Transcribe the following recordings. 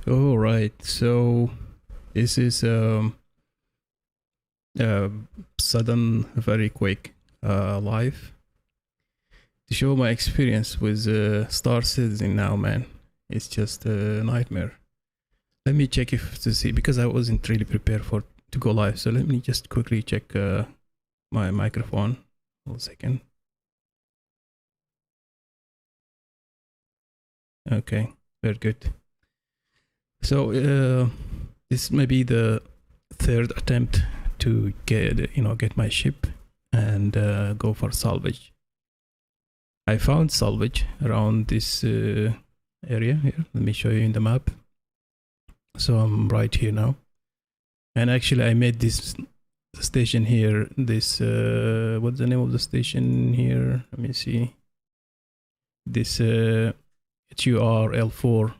All right. So this is uh, sudden, very quick live to show my experience with Star Citizen now, man. It's just a nightmare. Let me check if to see because I wasn't really prepared for to go live. So let me just quickly check my microphone. 1 second. Okay, very good. So this may be the third attempt to get my ship and go for salvage. I found salvage around this area here. Let me show you in the map. So I'm right here now, and actually I made this station here. This what's the name of the station here? Let me see. This HURL4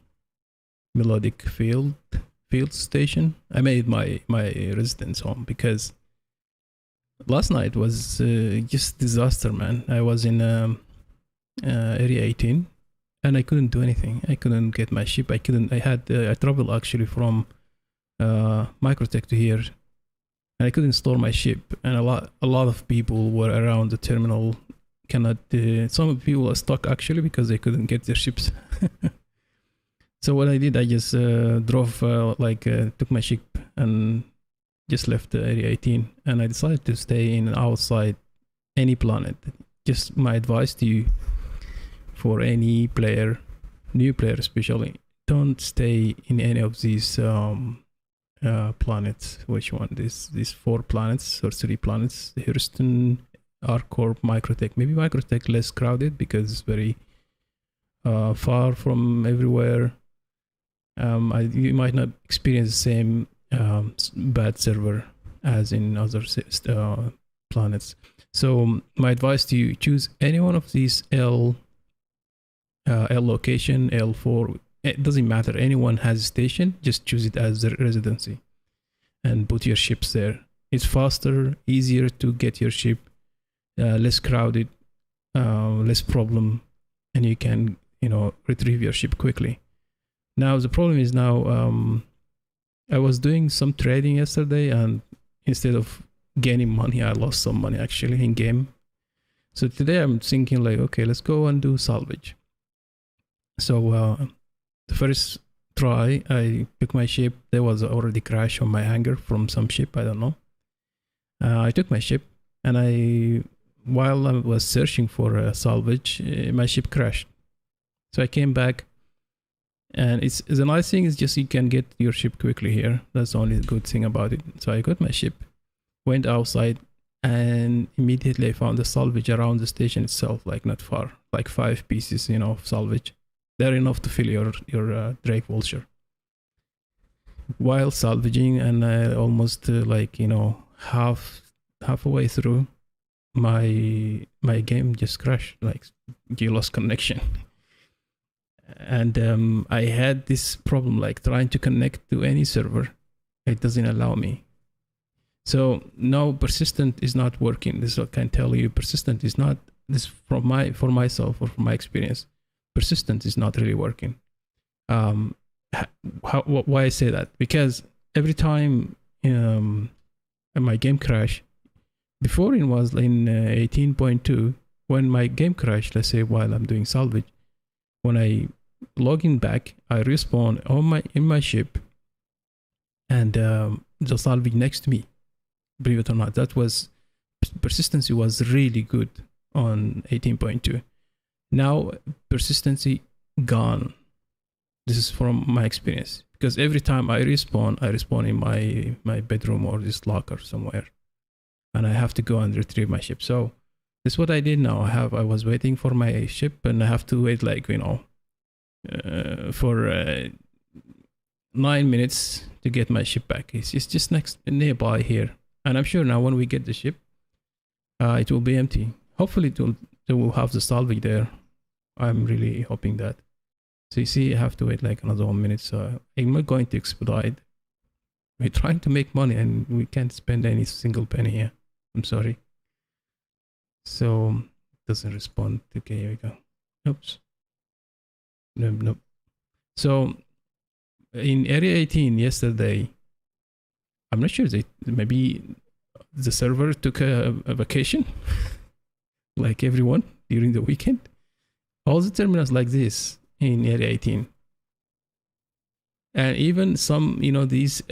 melodic field station. I made my residence home because last night was just disaster, man. I was in area 18 and I couldn't do anything. I couldn't get my ship. I traveled actually from Microtech to here, and I couldn't store my ship. And a lot of people were around the terminal. Some people are stuck actually because they couldn't get their ships. So what I did, I just drove, took my ship and just left the area 18, and I decided to stay in outside any planet. Just my advice to you, for any player, new player especially, don't stay in any of these planets. Which one? These 4 planets or 3 planets: Houston, ArcCorp, Microtech. Maybe Microtech less crowded because it's very far from everywhere. You might not experience the same bad server as in other planets. So my advice to you: choose any one of these L location, L4. It doesn't matter. Anyone has a station. Just choose it as the residency and put your ships there. It's faster, easier to get your ship, less crowded, less problem, and you can retrieve your ship quickly. Now the problem is I was doing some trading yesterday, and instead of gaining money, I lost some money actually in game. So today I'm thinking like, okay, let's go and do salvage. So the first try, I took my ship. There was already crash on my hangar from some ship, I don't know. I took my ship, and while I was searching for a salvage, my ship crashed. So I came back. And the nice thing is just you can get your ship quickly here. That's the only good thing about it. So I got my ship, went outside, and immediately I found the salvage around the station itself, like not far, like 5 pieces, of salvage. They're enough to fill your drakevulture. While salvaging, and almost halfway through, my game just crashed, like you lost connection. And I had this problem, like trying to connect to any server. It doesn't allow me. So now persistent is not working. This I can tell you, persistent is not, this for myself or from my experience, persistent is not really working. Why I say that? Because every time my game crash, before it was in 18.2, when my game crashed, let's say while I'm doing salvage, when I logging back, I respawn in my ship, and the salvage next to me. Believe it or not, that was persistency was really good on 18.2. Now persistency gone. This is from my experience, because every time I respawn in my bedroom or this locker somewhere, and I have to go and retrieve my ship. So this is what I did now. I was waiting for my ship, and I have to wait for 9 minutes to get my ship back. It's just nearby here, and I'm sure now when we get the ship, it will be empty. Hopefully they will have the salvage there. I'm really hoping that. So you see, I have to wait like another 1 minute. So I'm not going to expedite. We're trying to make money, and we can't spend any single penny here. I'm sorry. So it doesn't respond. Okay, here we go. Oops. Nope. So in Area 18 yesterday, I'm not sure, maybe the server took a vacation, like everyone during the weekend. All the terminals like this in Area 18. And even some, these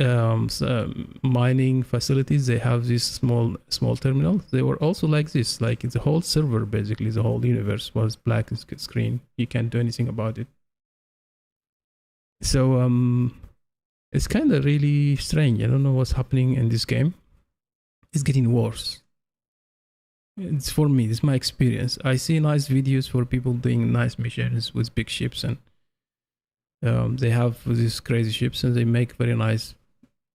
mining facilities, they have these small terminals. They were also like this. Like the whole server, basically, the whole universe was black screen. You can't do anything about it. So it's kind of really strange. I don't know what's happening in this game. It's getting worse. It's for me. This is my experience. I see nice videos for people doing nice missions with big ships, and they have these crazy ships, and they make very nice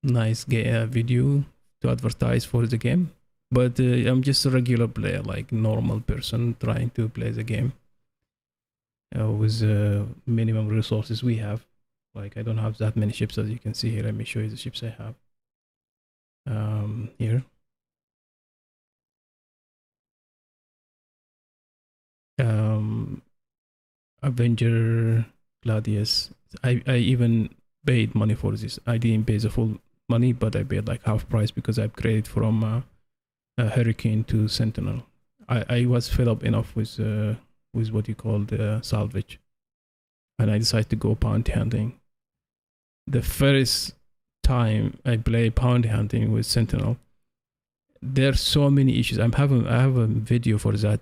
video to advertise for the game. But I'm just a regular player, like normal person trying to play the game with minimum resources we have. Like I don't have that many ships as you can see here. Let me show you the ships I have. Here. Avenger, Gladius. I even paid money for this. I didn't pay the full money, but I paid like half price because I upgraded from a Hurricane to Sentinel. I was fed up enough with what you call the salvage, and I decided to go bounty hunting. The first time I play bounty hunting with Sentinel, there are so many issues. I have a video for that.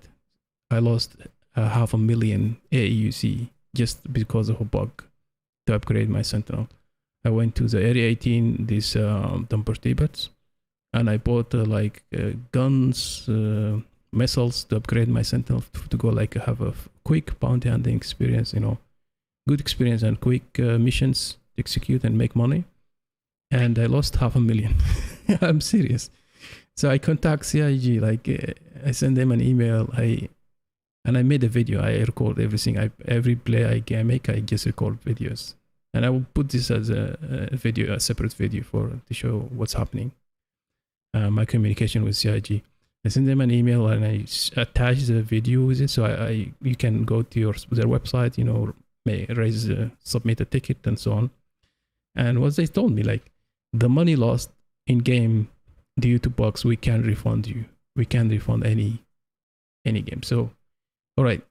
I lost 500,000 AUC just because of a bug to upgrade my Sentinel. I went to the Area 18, these dumper Tibets, and I bought guns, missiles to upgrade my Sentinel to go like have a quick bounty hunting experience, good experience and quick missions to execute and make money. And I lost 500,000. I'm serious. So I contact CIG, I send them an email. And I made a video. I record everything. Every play I make, I just record videos, and I will put this as a separate video to show what's happening. My communication with CIG. I send them an email and I attach the video with it, so you can go to their website, submit a ticket and so on. And what they told me, like the money lost in game due to bugs, we can refund you. We can't refund any game. So. All right,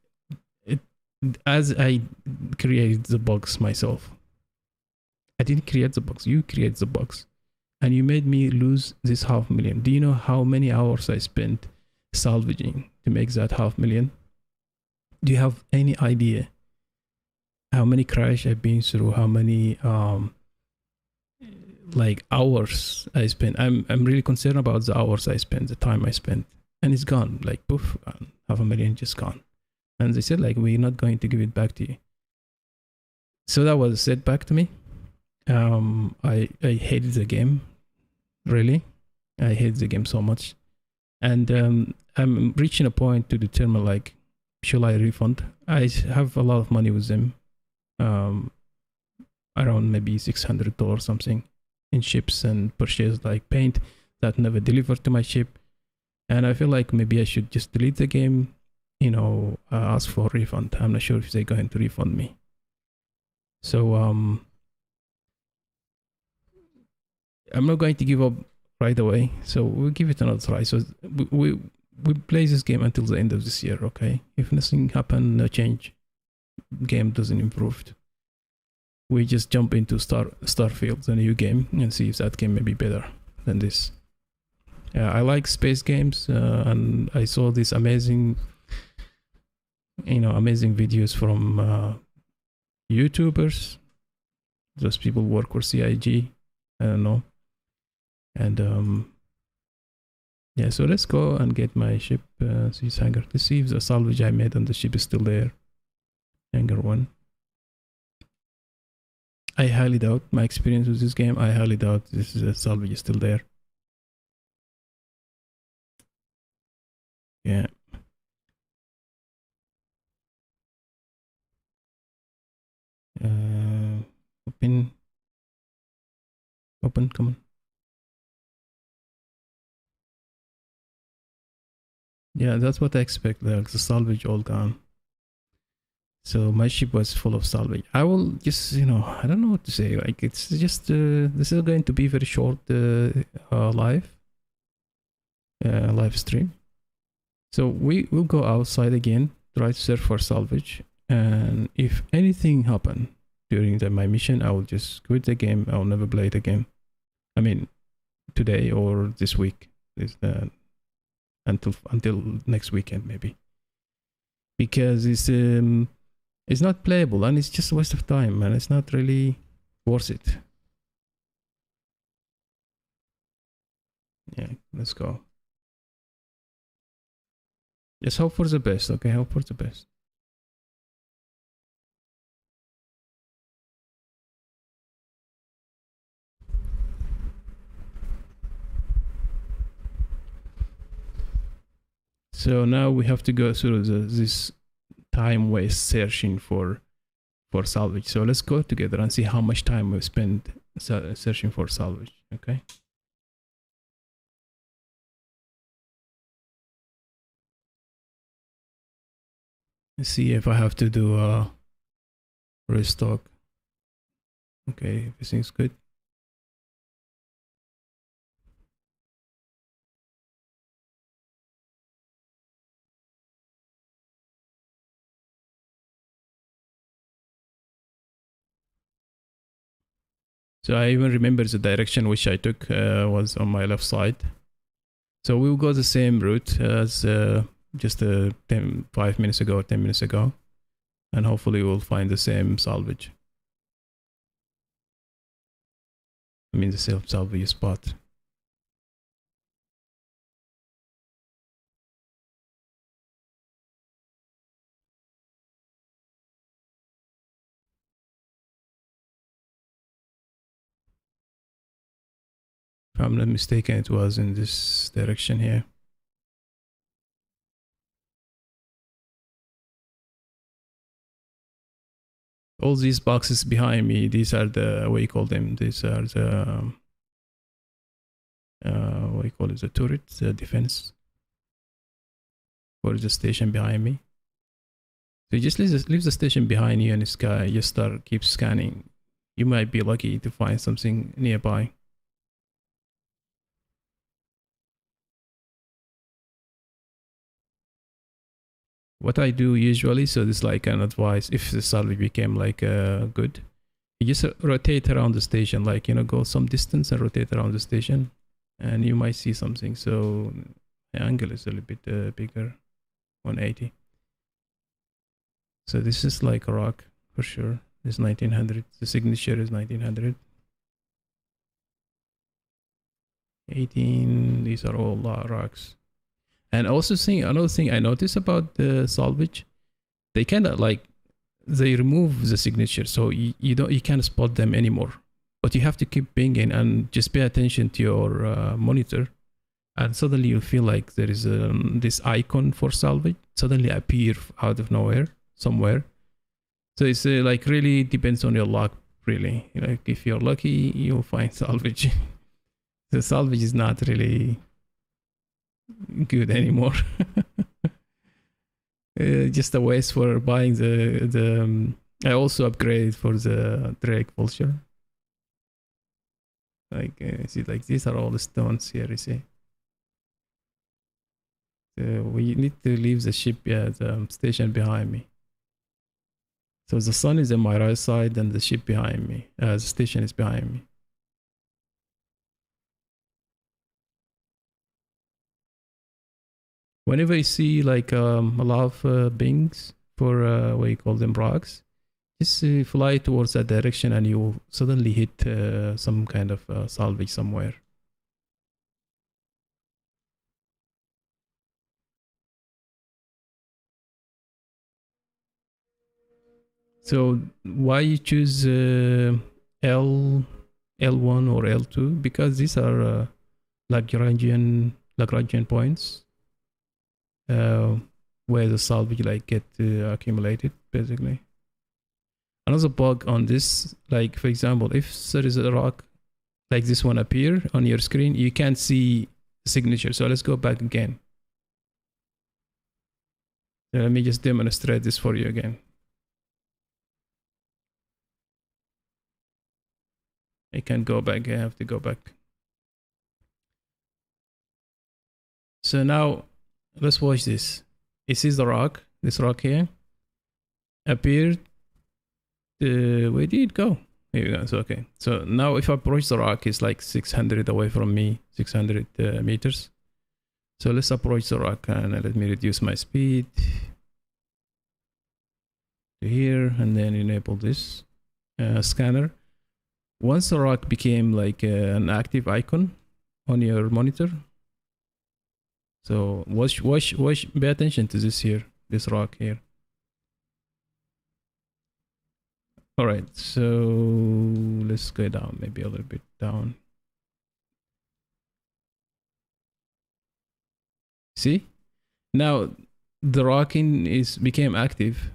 as I created the bugs myself, I didn't create the bugs. You create the bugs, and you made me lose this 500,000. Do you know how many hours I spent salvaging to make that 500,000? Do you have any idea how many crash I've been through? How many hours I spent? I'm really concerned about the hours I spent, the time I spent, and it's gone. Like poof, 500,000 just gone. And they said, we're not going to give it back to you. So that was a setback to me. I hated the game, really. I hate the game so much. And I'm reaching a point to determine, shall I refund? I have a lot of money with them, around maybe $600 something in ships, and purchase paint that never delivered to my ship. And I feel like maybe I should just delete the game, ask for a refund. I'm not sure if they're going to refund me. So I'm not going to give up right away. So we'll give it another try. So we play this game until the end of this year, okay? If nothing happen, no change, game doesn't improve, we just jump into Starfield, the new game, and see if that game may be better than this. I like space games, and I saw this amazing videos from YouTubers. Those people work for CIG, I don't know. And yeah, so let's go and get my ship, this hangar. Let's see if the salvage I made on the ship is still there. Hangar 1. I highly doubt, my experience with this game, I highly doubt this salvage is still there. Yeah. Open, come on. Yeah, that's what I expect. The salvage all gone. So my ship was full of salvage. I will just, I don't know what to say. Like, it's just, this is going to be very short live stream. So we will go outside again, try to search for salvage. And if anything happen during my mission, I will just quit the game. I'll never play it again. I mean, today or this week. Until next weekend maybe. Because it's not playable and it's just a waste of time and it's not really worth it. Yeah, let's go. Just hope for the best, okay? Hope for the best. So now we have to go through this time waste searching for salvage. So let's go together and see how much time we've spent searching for salvage, okay? Let's see if I have to do a restock. Okay, everything's good. So I even remember the direction which I took was on my left side. So we'll go the same route as just 5 minutes ago or 10 minutes ago. And hopefully we'll find the same salvage. I mean the same salvage spot. If I'm not mistaken, it was in this direction here. All these boxes behind me, these are the, what you call them? These are the, what you call it? The turret, the defense for the station behind me. So you just leave the station behind you and this guy just keep scanning. You might be lucky to find something nearby. What I do usually, so this is like an advice, if the salvage became like good, you just rotate around the station, like, go some distance and rotate around the station and you might see something. So the angle is a little bit bigger, 180. So this is like a rock for sure. It's 1900. The signature is 1900. 18. These are all rocks. And also another thing I noticed about the salvage, they kind of like, they remove the signature, so you can't spot them anymore. But you have to keep pinging and just pay attention to your monitor, and suddenly you feel like there is this icon for salvage suddenly appear out of nowhere somewhere. So it's like really depends on your luck, really. Like if you're lucky, you'll find salvage. The salvage is not really good anymore. Just a waste for buying the I also upgraded for the drakevulture. Like see, like these are all the stones here, you see. We need to leave the ship, the station behind me. So the sun is on my right side and the ship behind me. The station is behind me. Whenever you see like a lot of beings for what you call them, rocks, just fly towards that direction and you will suddenly hit some kind of salvage somewhere. So why you choose L1 or L2? Because these are Lagrangian points. Where the salvage like get accumulated, basically. Another bug on this, like for example, if there is a rock like this one appear on your screen, you can't see the signature. So let's go back again. So let me just demonstrate this for you again. I can't go back. I have to go back. So now let's watch this. It sees the rock. This rock here appeared. Where did it go? Here we go. So okay. So now if I approach the rock, it's like 600 away from me, 600 meters. So let's approach the rock and let me reduce my speed to here and then enable this scanner. Once the rock became like an active icon on your monitor, so pay attention to this here, this rock here. All right, so let's go down, maybe a little bit down. See, now the rocking became active,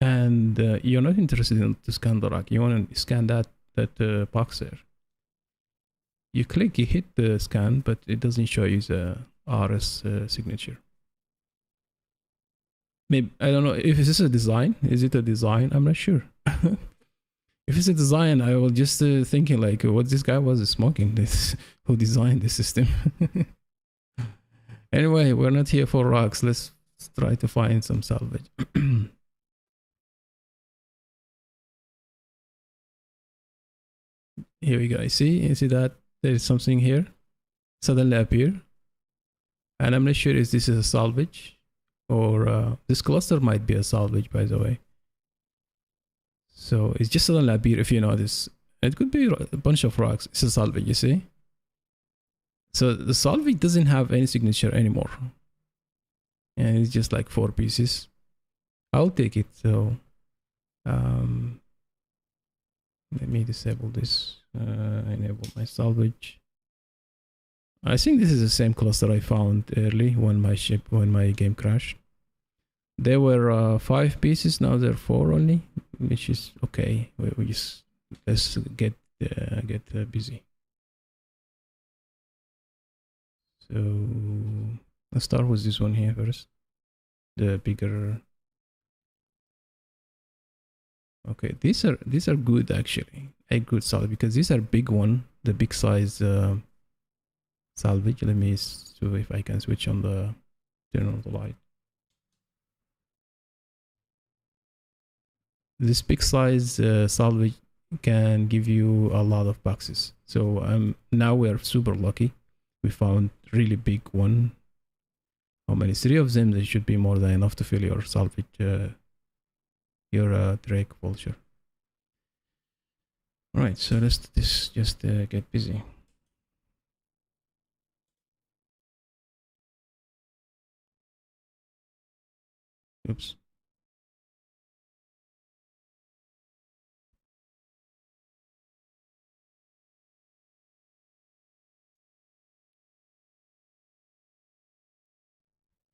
and you're not interested in to scan the rock. You want to scan that box there. You click, you hit the scan, but it doesn't show you the RS signature. Maybe I don't know if this is a design. Is it a design? I'm not sure. If it's a design, I was just thinking like, what this guy was smoking. This who designed the system. Anyway, we're not here for rocks. Let's try to find some salvage. Here we go. You see that there is something here suddenly appear, and I'm not sure if this is a salvage or this cluster might be a salvage, by the way. So it's just suddenly appear. If you notice, it could be a bunch of rocks. It's a salvage, you see. So the salvage doesn't have any signature anymore, and it's just like 4 pieces. I'll take it. So let me disable this. Enable my salvage. I think this is the same cluster I found early when my game crashed. There were 5 pieces. Now there are 4 only, which is okay. We just let's get busy. So let's start with this one here first. The bigger. Okay, these are good actually. A good salvage because these are big one, the big size salvage. Let me see if I can switch on the turn on the light. This big size salvage can give you a lot of boxes. So now we are super lucky. We found really big one. How many? 3 of them. They should be more than enough to fill your salvage, your drakevulture. All right, so let's just get busy. Oops.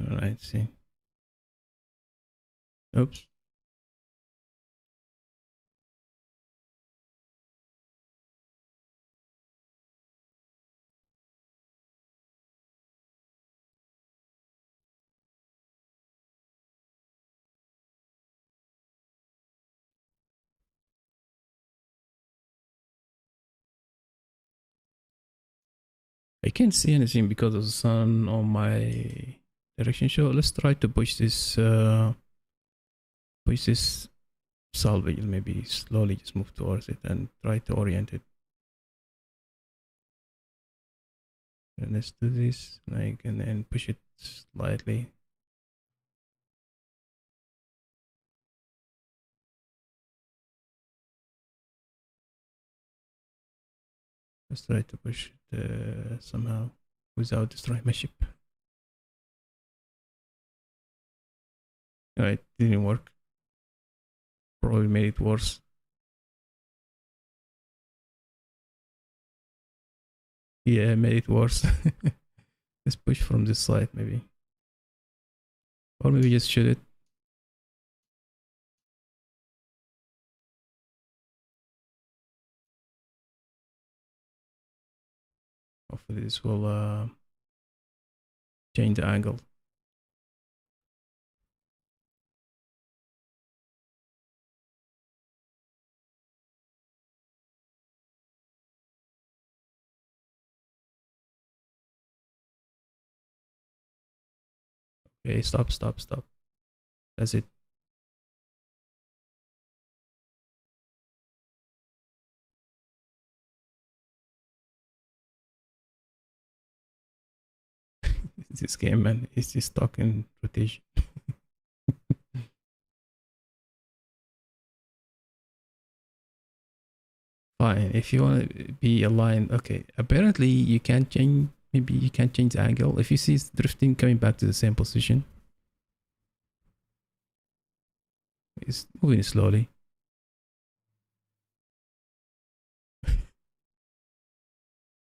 All right, see. Oops. I can't see anything because of the sun on my direction show. Let's try to push this salvage. Maybe slowly just move towards it and try to orient it. And let's do this like and then push it slightly. Let's try to push it somehow without destroying my ship. Alright, didn't work. Probably made it worse. Yeah, made it worse. Let's push from this side maybe. Or maybe just shoot it. Hopefully this will change the angle. Okay, stop, stop, stop. That's it. This game, man, is just stuck in rotation. Fine. If you want to be aligned, okay. Apparently, you can't change. Maybe you can't change the angle. If you see it's drifting, coming back to the same position, it's moving slowly.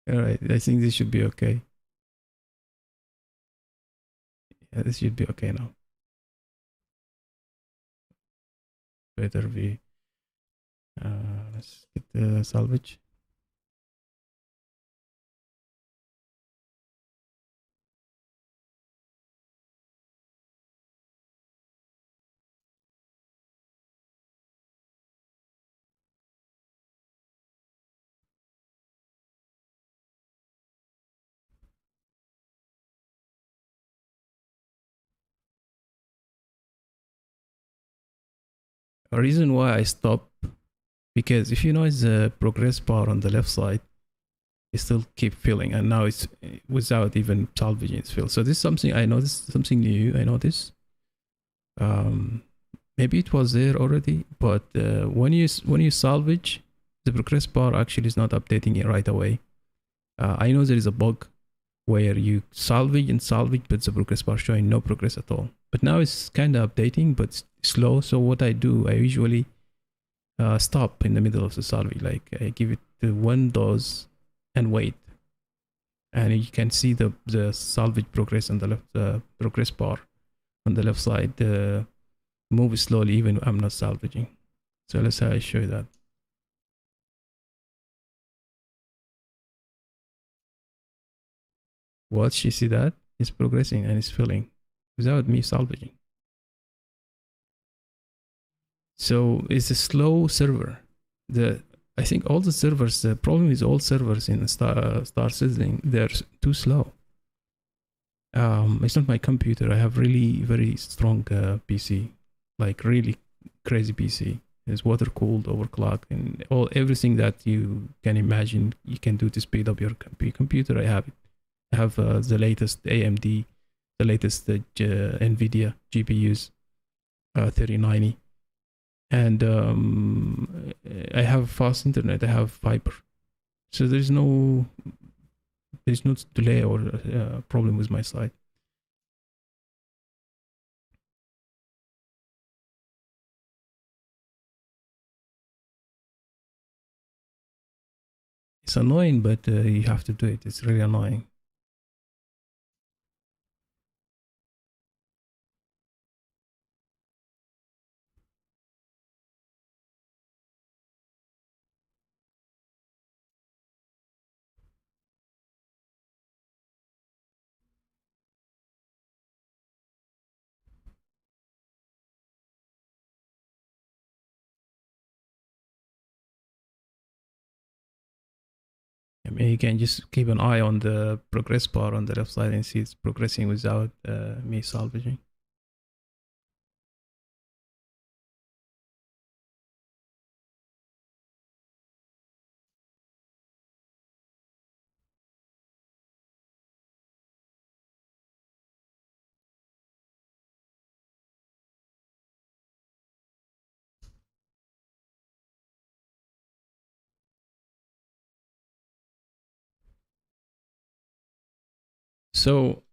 All right. I think this should be okay. Yeah, this should be okay now. Better be. Let's get the salvage. A reason why I stop, because if you notice the progress bar on the left side, it still keep filling, and now it's without even salvaging, it's filled. So this is something I noticed, something new. I noticed. Um, Maybe it was there already, but when you salvage, the progress bar actually is not updating it right away. I know there is a bug where you salvage, but the progress bar showing no progress at all. But now it's kind of updating, but it's slow. So what I do, I usually stop in the middle of the salvage, like I give it the one dose and wait, and you can see the salvage progress on the left, progress bar on the left side. Move slowly even I'm not salvaging. So let's say I show you that. Watch, you see that? It's progressing and it's filling without me salvaging. So it's a slow server. The I think all the servers, the problem is all servers in starcitizen, they're too slow. It's not my computer. I have really very strong PC, like really crazy PC. It's water cooled, overclocked, and all everything that you can imagine you can do to speed up your computer. I have it. I have the latest AMD, the latest NVIDIA GPUs, 3090, and I have fast internet. I have fiber, so there's no delay or problem with my site. It's annoying, but you have to do it. It's really annoying. I mean, you can just keep an eye on the progress bar on the left side and see it's progressing without me salvaging. So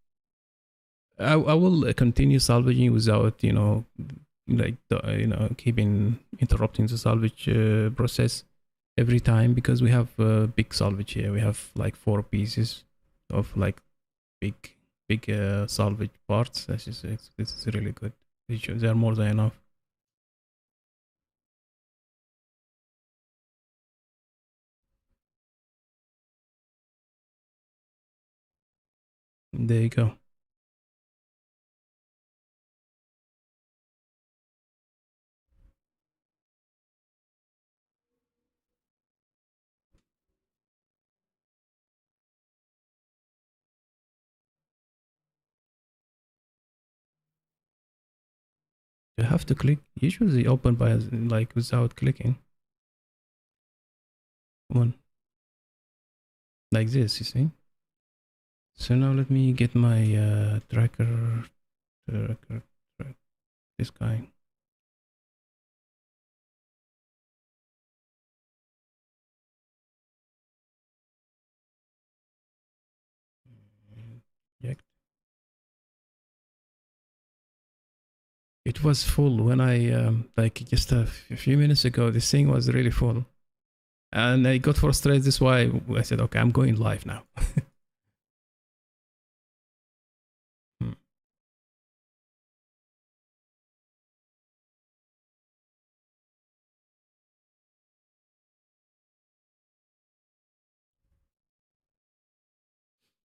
I will continue salvaging without like keeping interrupting the salvage process every time, because we have big salvage here. We have like 4 pieces of like big salvage parts. This is really good. They are more than enough. There you go. You have to click. Usually open by like without clicking. Come on. Like this, you see? So now let me get my tracker, this guy. Eject. It was full when I, like just a few minutes ago, this thing was really full. And I got frustrated. That's why I said, okay, I'm going live now.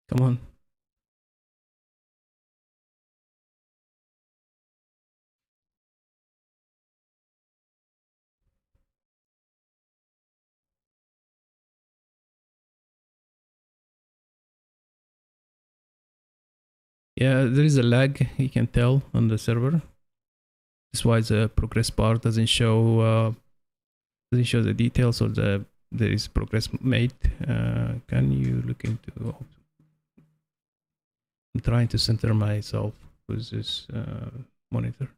Come on. Yeah, there is a lag, you can tell on the server. That's why the progress bar doesn't show the details of there is progress made. Can you look into? I'm trying to center myself with this monitor.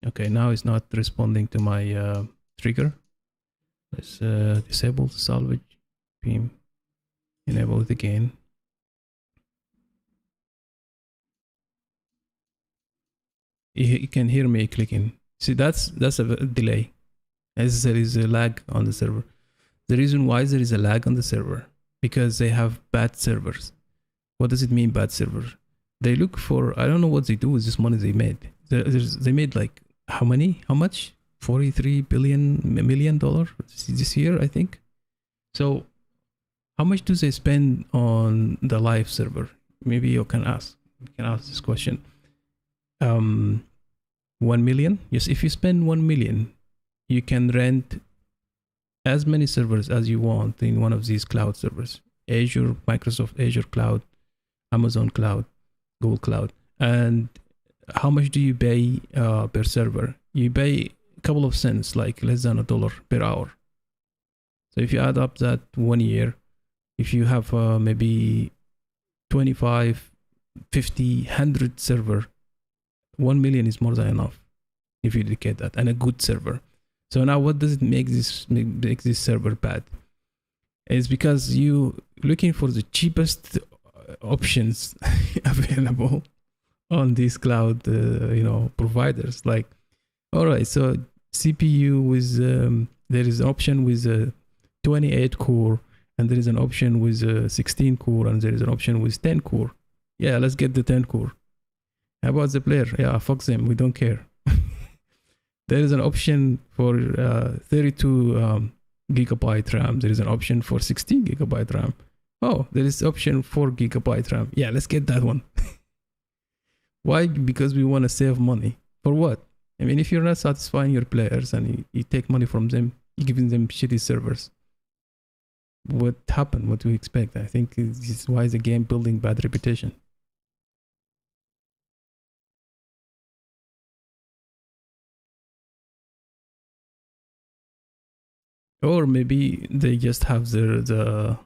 Okay, now it's not responding to my trigger. Let's disable the salvage beam. Enable it again. You can hear me clicking. See, that's a delay, as there is a lag on the server. The reason why there is a lag on the server, because they have bad servers. What does it mean, bad server? They look for, I don't know what they do with this money they made. They made like, how much? $43 million this year, I think. So how much do they spend on the live server? Maybe you can ask this question. 1 million? Yes, if you spend 1 million, you can rent as many servers as you want in one of these cloud servers. Azure, Microsoft Azure Cloud, Amazon Cloud, Google Cloud. And how much do you pay per server? You pay a couple of cents, like less than $1 per hour. So if you add up that 1 year, if you have maybe 25, 50, 100 server, 1 million is more than enough if you dedicate that, and a good server. So now what does it make this server bad? It's because you looking for the cheapest options available on these cloud providers. Like, all right, so CPU with there is an option with a 28 core, and there is an option with a 16 core, and there is an option with 10 core. Yeah, let's get the 10 core. How about the player? Yeah, fuck them, we don't care. There is an option for 32 gigabyte RAM. There is an option for 16 gigabyte RAM. Oh, there is option 4 gigabyte RAM. Yeah, let's get that one. Why? Because we want to save money. For what? I mean, if you're not satisfying your players and you take money from them, you're giving them shitty servers. What happened? What do we expect? I think this is why the game building bad reputation. Or maybe they just have the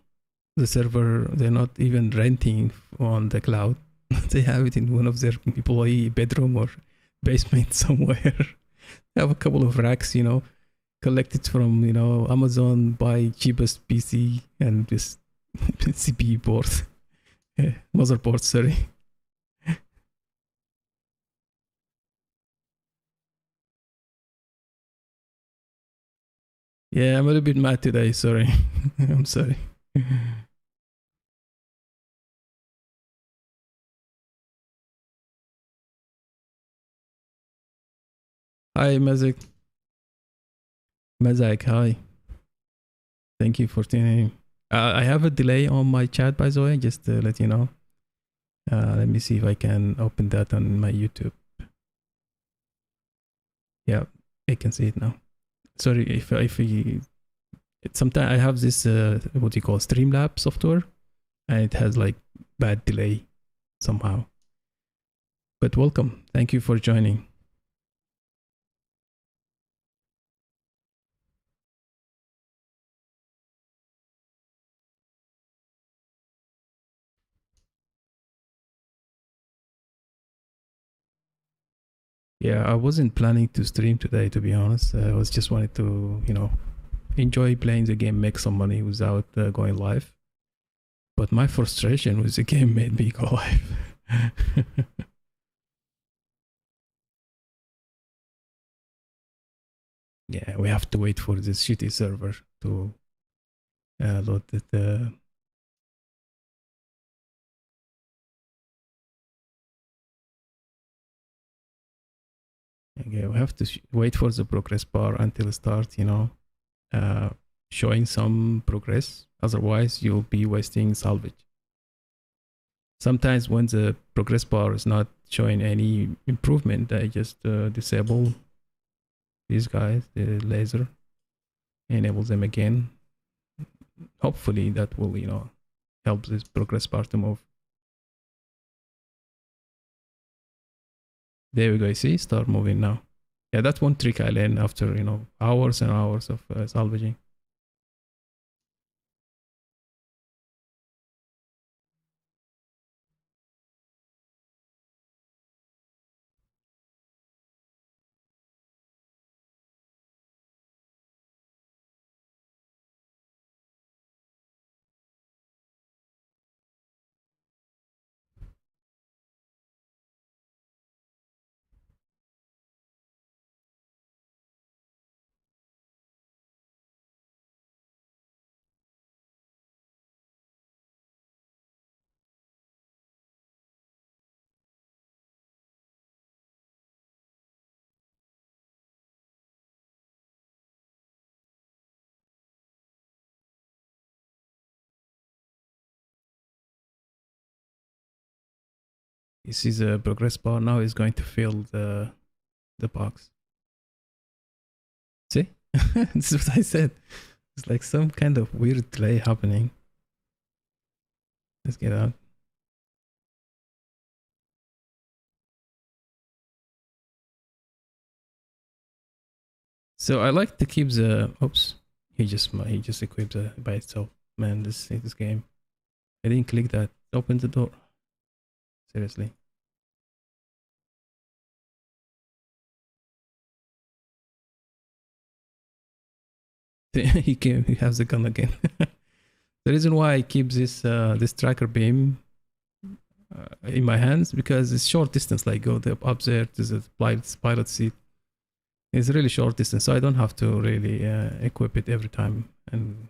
server, they're not even renting on the cloud. They have it in one of their employee bedroom or basement somewhere. They have a couple of racks, collected from, Amazon, buy cheapest PC and just CPU board. Motherboard, sorry. Yeah, I'm a little bit mad today, sorry. I'm sorry. Hi, Mazak. Mazak, hi. Thank you for tuning in. I have a delay on my chat, by the way, just to let you know. Let me see if I can open that on my YouTube. Yeah, I can see it now. Sorry if sometimes I have this what you call Streamlabs software, and it has like bad delay. somehow. But welcome. Thank you for joining. Yeah, I wasn't planning to stream today, to be honest. I was just wanted to, enjoy playing the game, make some money without going live. But my frustration with the game made me go live. Yeah, we have to wait for this shitty server to load it. Okay, we have to wait for the progress bar until it starts, uh, showing some progress. Otherwise, you'll be wasting salvage. Sometimes when the progress bar is not showing any improvement, I just disable these guys, the laser, enable them again. Hopefully that will, help this progress bar to move. There we go. See, start moving now. Yeah, that's one trick I learned after, hours and hours of salvaging. You see the progress bar now is going to fill the box. See? This is what I said. It's like some kind of weird delay happening. Let's get out. So I like to keep the. Oops, he just equipped by itself. Man, this game. I didn't click that. Open the door. Seriously. He came. He has the gun again. The reason why I keep this tracker beam in my hands because it's short distance. Like go up there to the pilot seat. It's really short distance, so I don't have to really equip it every time. And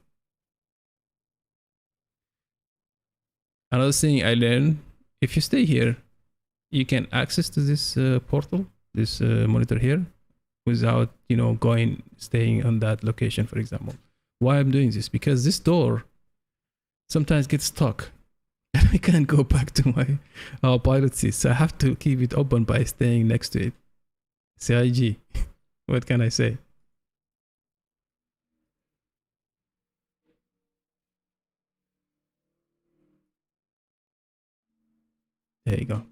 another thing I learned: if you stay here, you can access to this portal, this monitor here, without going staying on that location. For example, why I'm doing this because this door sometimes gets stuck. And I can't go back to my pilot seat, so I have to keep it open by staying next to it. CIG. What can I say? There you go.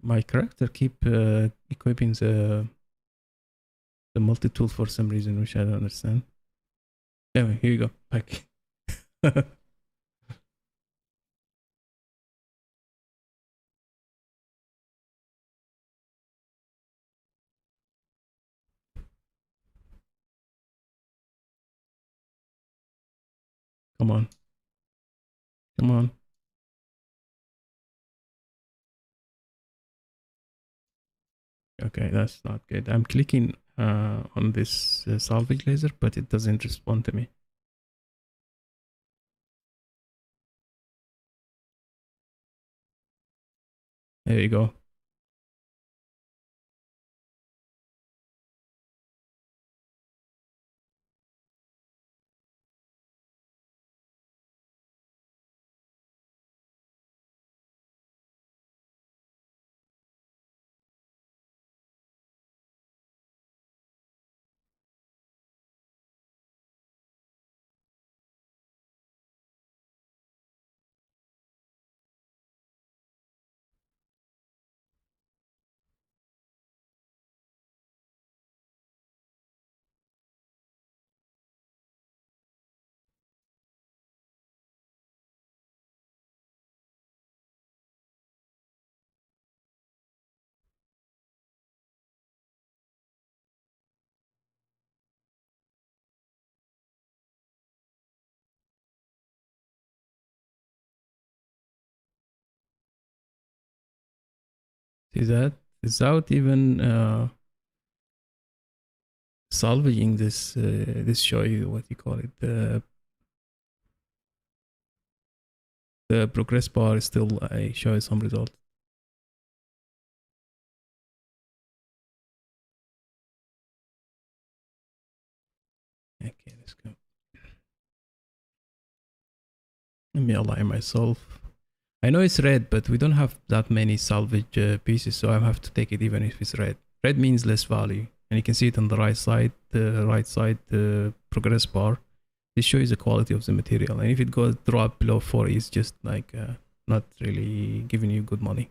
My character keep equipping the multi tool for some reason, which I don't understand. Anyway, here you go. Back. Come on. Come on. Okay, that's not good. I'm clicking on this salvage laser, but it doesn't respond to me. There you go. Is that without even salvaging this show you what you call it, the progress bar is still shows some result. Okay, let's go. Let me align myself. I know it's red, but we don't have that many salvage pieces, so I have to take it even if it's red. Red means less value, and you can see it on the right side. The progress bar. This shows the quality of the material, and if it goes drop below 4, it's just like not really giving you good money.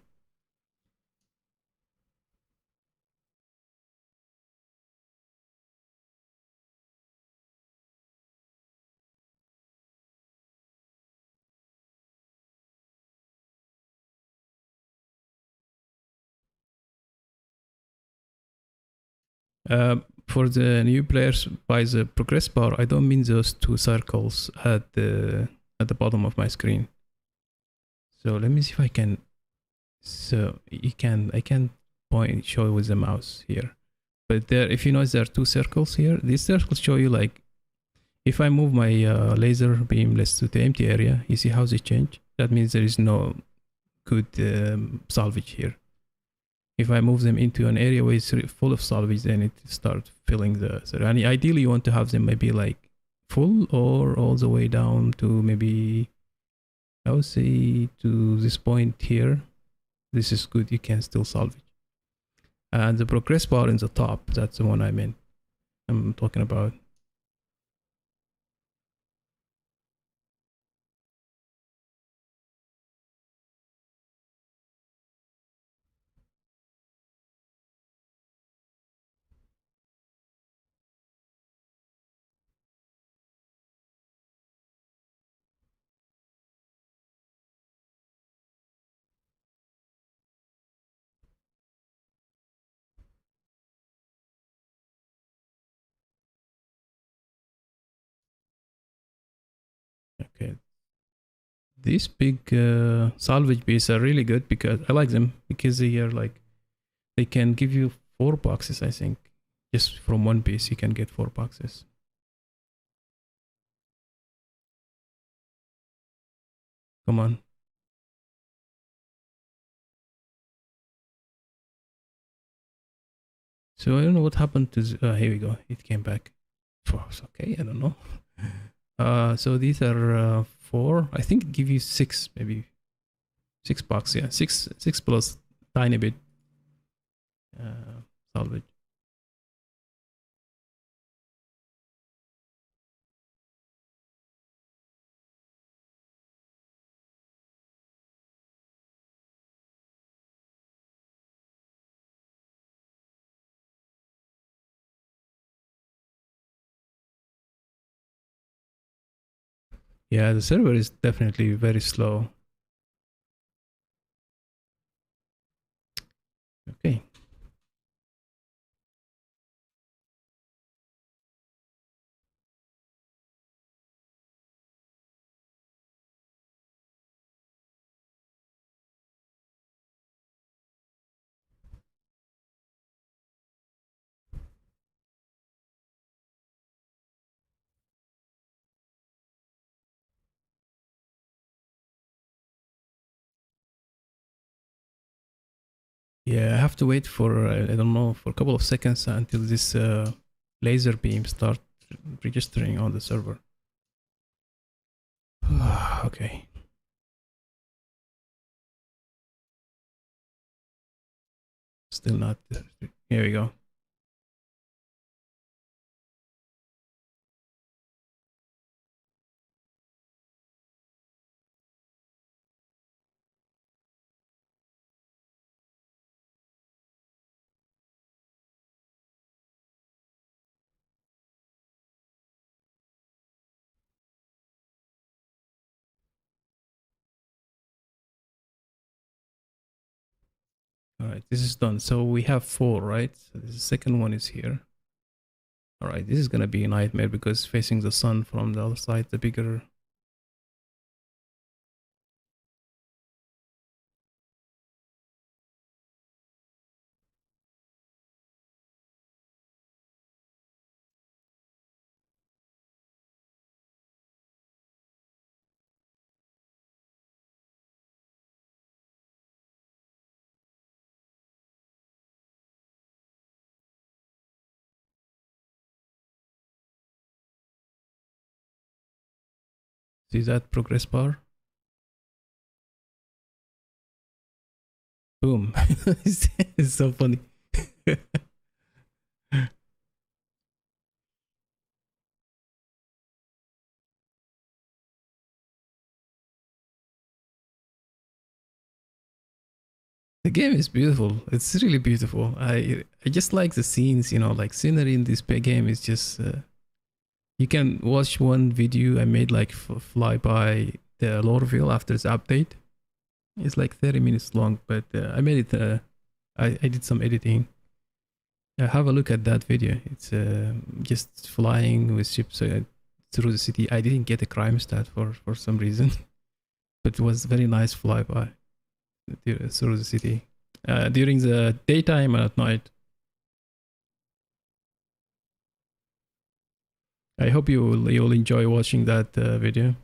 For the new players, by the progress bar, I don't mean those two circles at the bottom of my screen. So let me see if I can. So I can show with the mouse here. But there, if you notice, there are two circles here. These circles show you like, if I move my laser beam, let's to the empty area, you see how they change? That means there is no good salvage here. If I move them into an area where it's full of salvage, then it starts filling the. And ideally, you want to have them maybe like full or all the way down to maybe, I would say, to this point here. This is good. You can still salvage. And the progress bar in the top, that's the one I'm talking about. Okay. These big salvage pieces are really good because I like them because they are like, they can give you 4 boxes, I think. Just from one piece, you can get 4 boxes. Come on. So I don't know what happened to. Here we go. It came back. Okay, I don't know. So these are 4. I think give you 6, maybe 6 bucks. Yeah, 6 plus tiny bit salvage. Yeah, the server is definitely very slow. Okay. Yeah, I have to wait for, I don't know, for a couple of seconds until this laser beam start registering on the server. Okay. Still not there. Here we go. All right, this is done. So we have 4, right? So the second one is here. All right, this is gonna be a nightmare because facing the sun from the other side, the bigger. See that progress bar? Boom. It's so funny. The game is beautiful. It's really beautiful. I just like the scenes, like scenery in this game is just. You can watch one video I made like fly by the Lorville after its update. It's like 30 minutes long, but I made it. I did some editing. Have a look at that video. It's just flying with ships through the city. I didn't get a crime stat for some reason, but it was very nice flyby through the city during the daytime and at night. I hope you'll enjoy watching that video.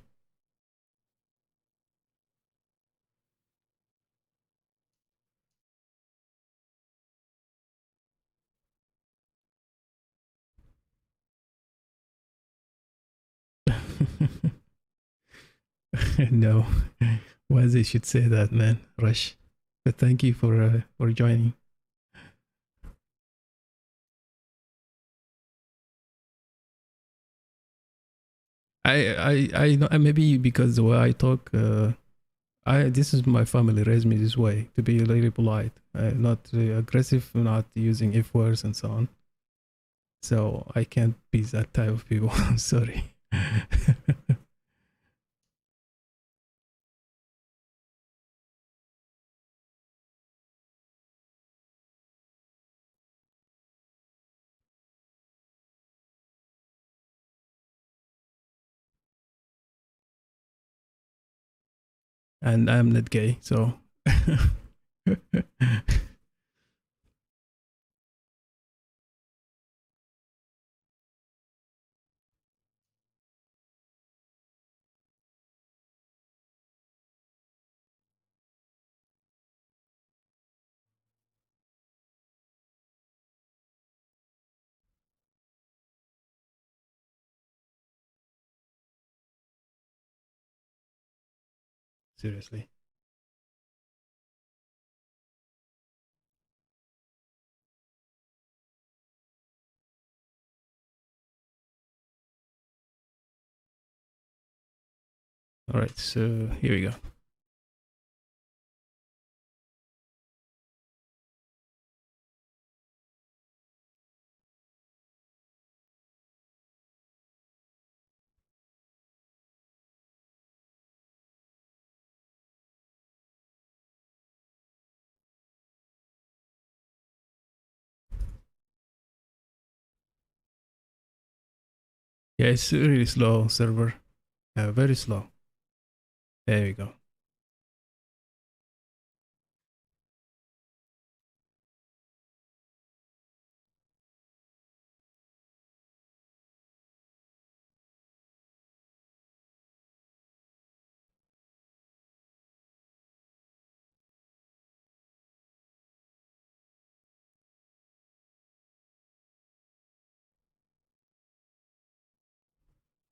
No, why they should say that, man? Rush. But thank you for joining. I know maybe because the way I talk, I this is my family raised me this way to be really polite, not aggressive, not using f words and so on. So I can't be that type of people. I'm sorry. And I'm not gay, so. Seriously. All right, so here we go. Yeah, it's really slow server. Very slow. There we go.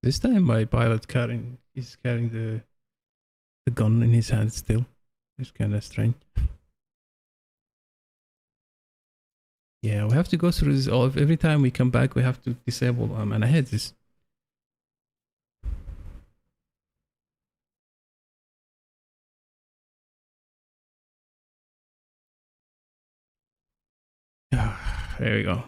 This time my pilot carrying is carrying the gun in his hand still. It's kind of strange. Yeah, we have to go through this all. Every time we come back, we have to disable and I hate this. There we go.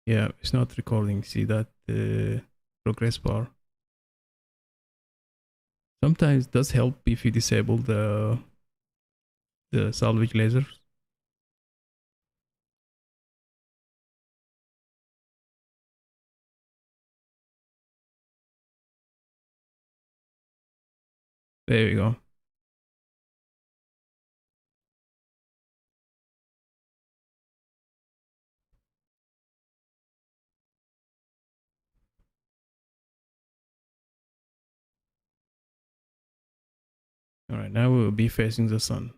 Yeah, it's not recording. See that progress bar. Sometimes it does help if you disable the salvage lasers. There we go. All right, now we'll be facing the sun.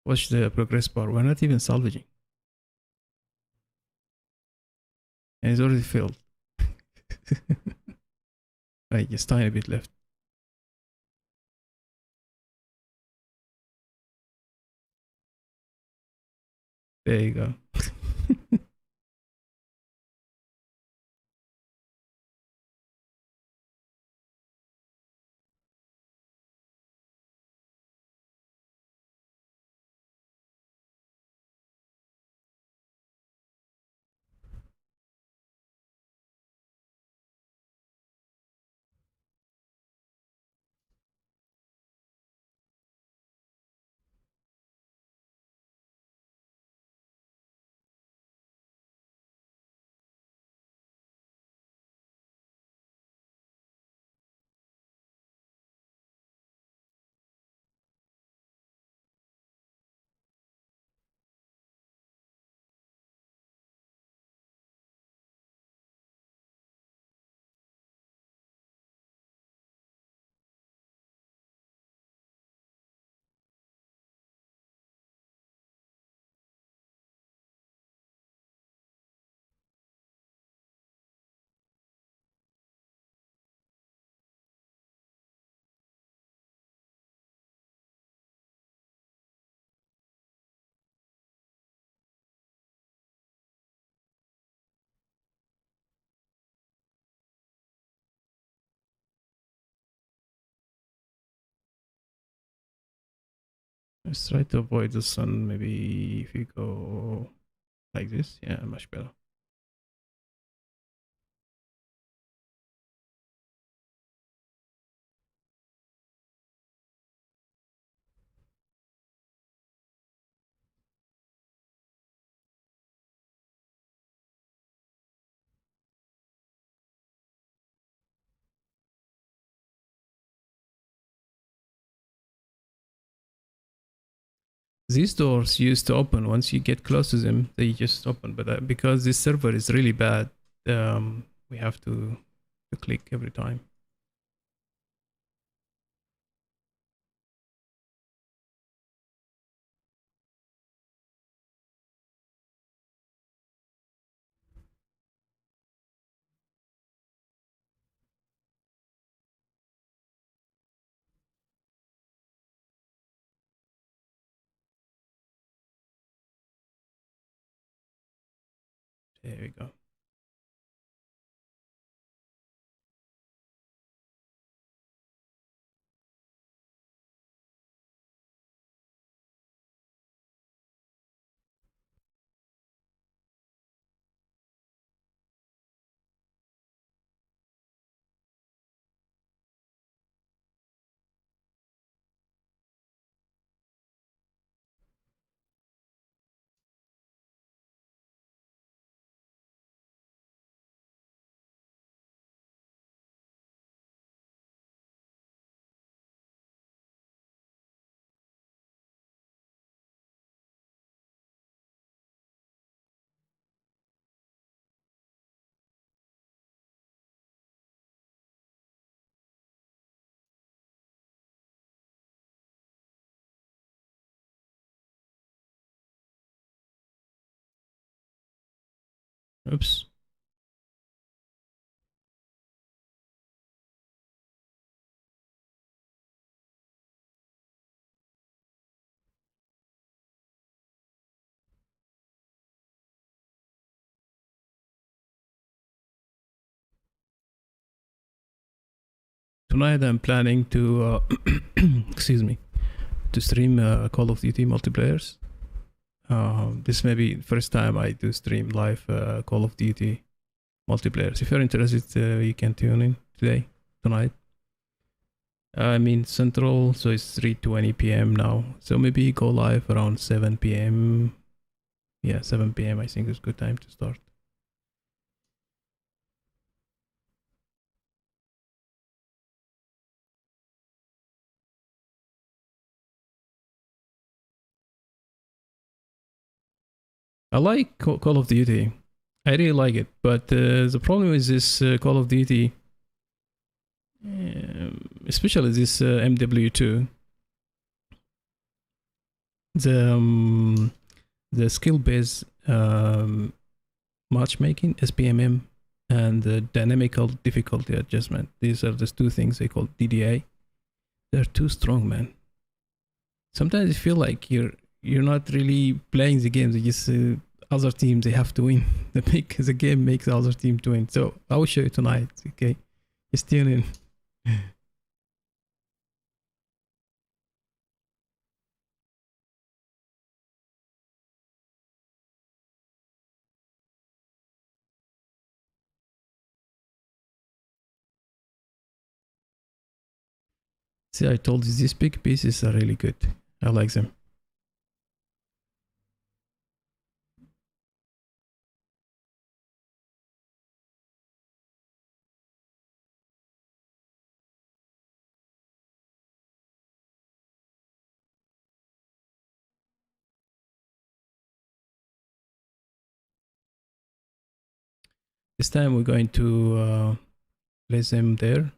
Watch the progress bar. We're not even salvaging. And it's already filled. Right, just tiny bit left. There you go. Let's try to avoid the sun. Maybe if you go like this, yeah, much better. These doors used to open once you get close to them. They just open, but because this server is really bad, we have to click every time. There we go. Oops. Tonight I'm planning to, excuse me, to stream Call of Duty multiplayers. This may be the first time I do stream live Call of Duty. multiplayers. If you're interested, you can tune in today, tonight. I mean Central, so it's 3:20 p.m. now. So maybe go live around 7 p.m. Yeah, 7 p.m. I think is a good time to start. I like Call of Duty. I really like it, but the problem is this Call of Duty, especially this MW2, the the skill based matchmaking SPMM and the dynamical difficulty adjustment. These are the two things they call DDA. They're too strong, man. Sometimes you feel like you're not really playing the game. They just other teams they have to win. The game makes the other team to win. So I will show you tonight. Okay, just tune in. See, I told you these big pieces are really good. I like them. This time we're going to place them there.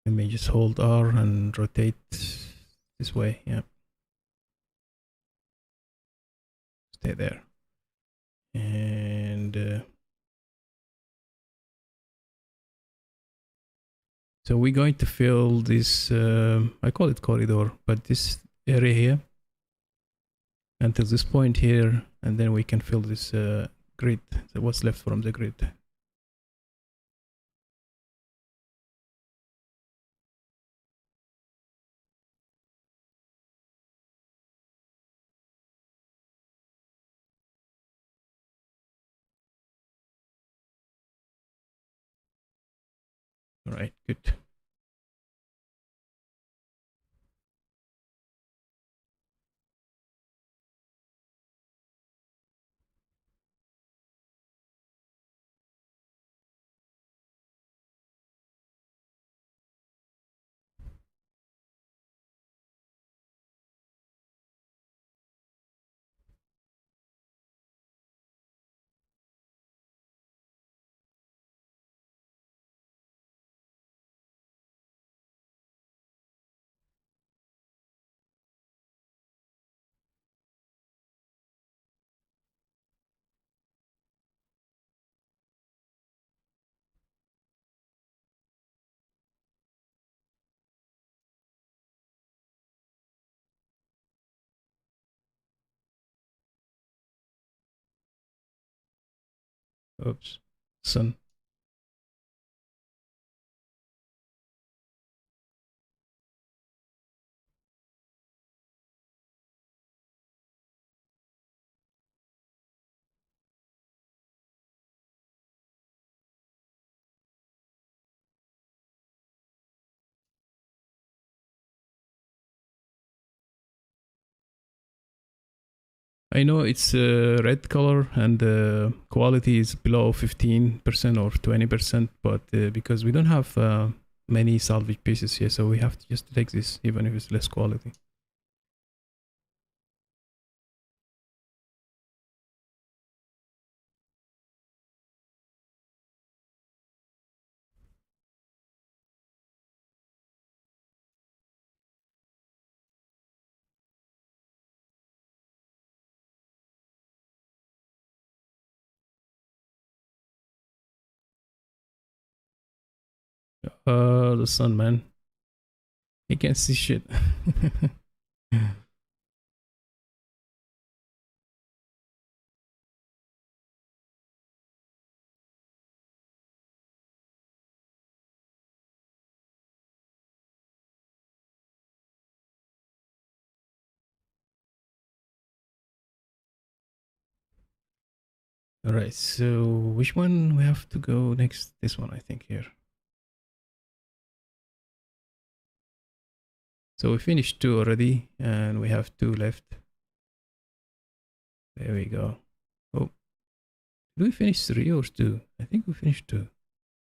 Let me just hold R and rotate this way. Yeah, stay there. And so we're going to fill this, I call it corridor, but this area here until this point here, and then we can fill this grid, so what's left from the grid. All right, good. Oops, sun. I know it's red color and the quality is below 15% or 20%, but because we don't have many salvage pieces here, so we have to just take this even if it's less quality. The sun, man. You can't see shit. All right. So which one we have to go next? This one, I think here. So we finished two already, and we have two left. There we go. Oh, did we finish three or two? I think we finished two,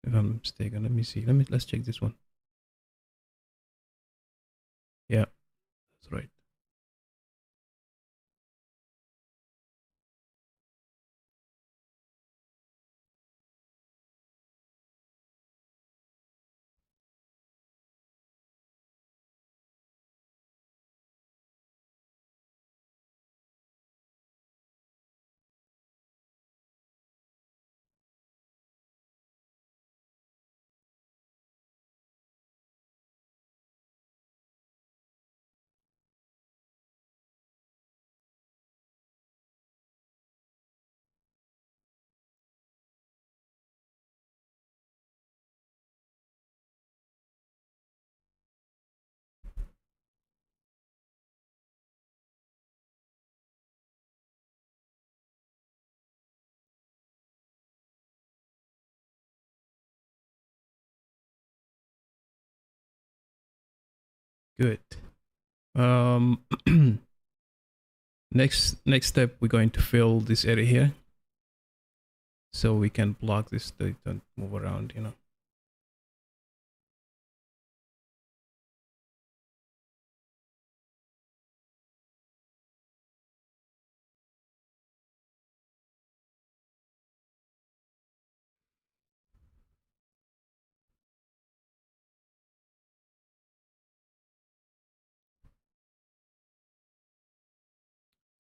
if I'm not mistaken. Let me see. Let's check this one. Yeah, that's right. Good. Um, next step, we're going to fill this area here, so we can block this. They don't move around, you know.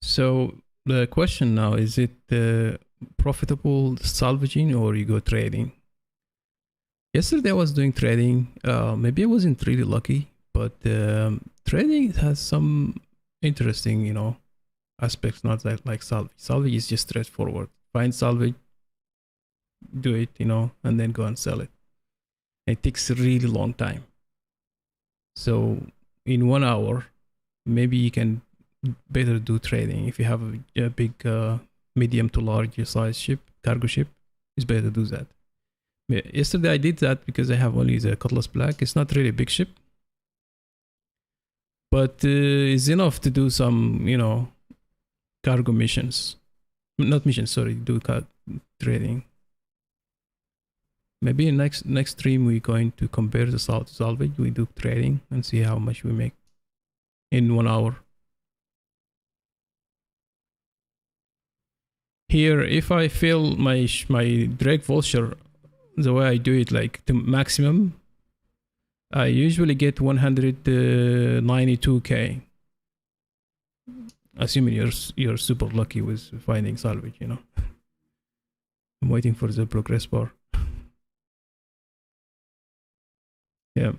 So the question now is: it profitable salvaging or you go trading? Yesterday I was doing trading. Maybe I wasn't really lucky, but trading has some interesting, aspects. Not like salvage. Salvage is just straightforward. Find salvage, do it, and then go and sell it. It takes a really long time. So in 1 hour, maybe you can better do trading. If you have a big, medium to large size ship, cargo ship, it's better to do that. Yesterday I did that because I have only the Cutlass Black. It's not really a big ship, but it's enough to do some, cargo missions. Not missions, sorry, do trading. Maybe in next stream we're going to compare the salvage. We do trading and see how much we make in 1 hour. Here, if I fill my drakevulture the way I do it, like to maximum, I usually get 192k. Assuming you're super lucky with finding salvage, I'm waiting for the progress bar. Yeah.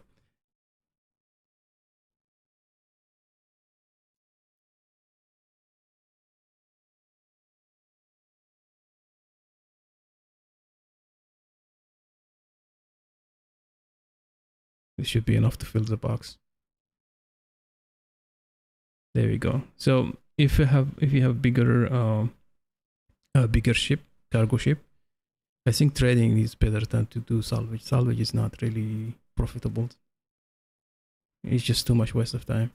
This should be enough to fill the box. There we go. So if you have bigger ship, cargo ship, I think trading is better than to do salvage. Salvage is not really profitable. It's just too much waste of time.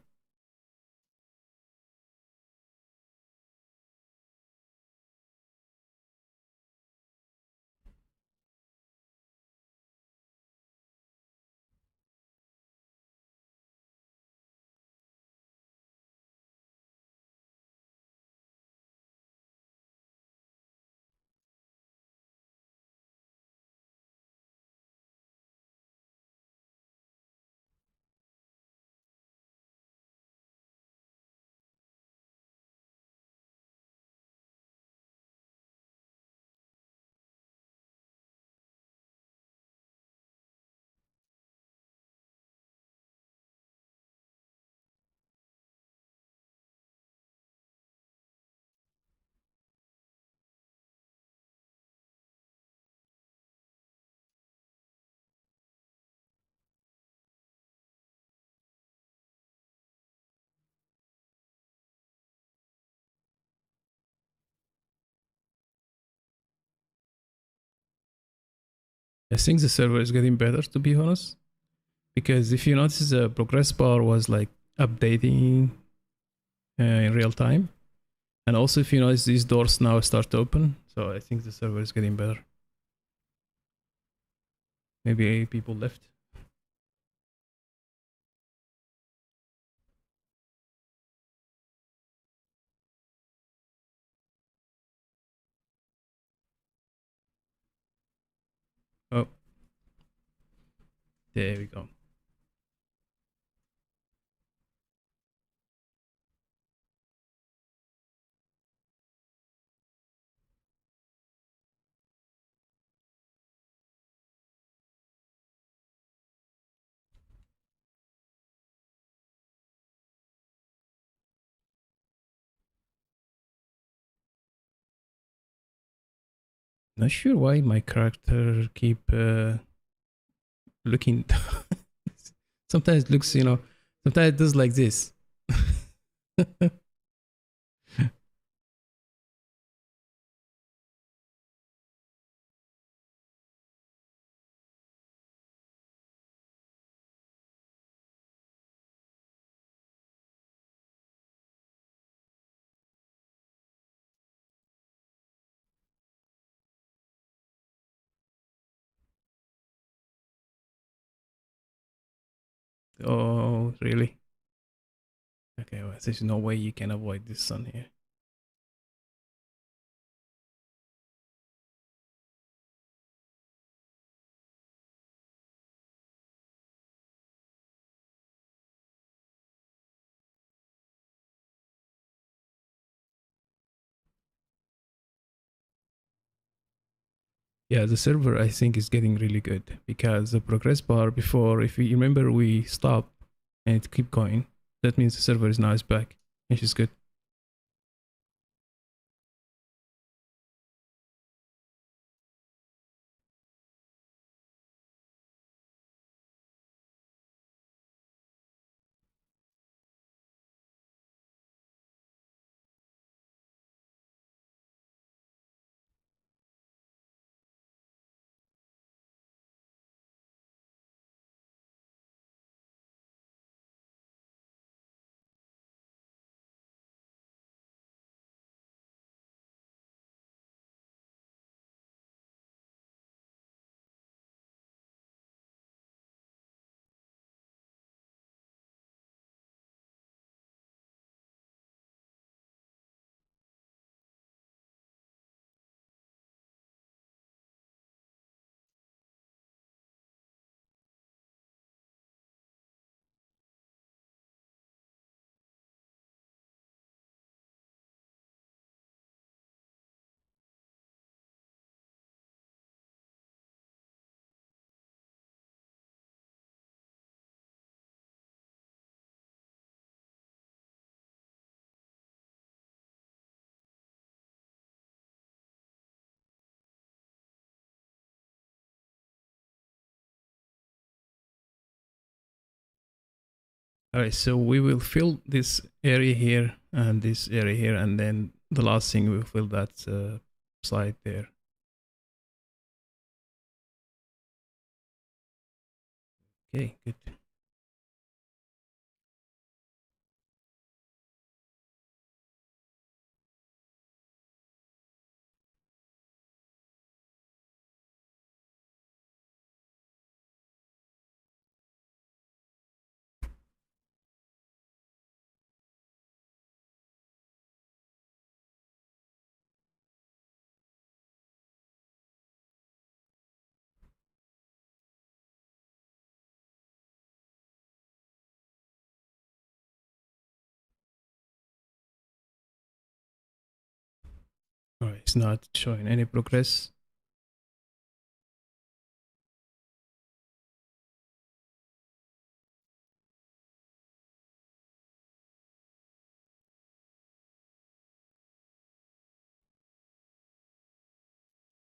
I think the server is getting better, to be honest, because if you notice, the progress bar was like updating in real time, and also if you notice, these doors now start to open. So I think the server is getting better. Maybe people left. Oh, there we go. Not sure why my character keep looking. Sometimes it looks, sometimes it does like this. Oh, really? Okay, well, there's no way you can avoid this sun here. Yeah, the server I think is getting really good because the progress bar before, if you remember, we stop and it keep going. That means the server is now is back, which is good. All right, so we will fill this area here and this area here, and then the last thing we'll fill that side there. Okay, good. All right, it's not showing any progress.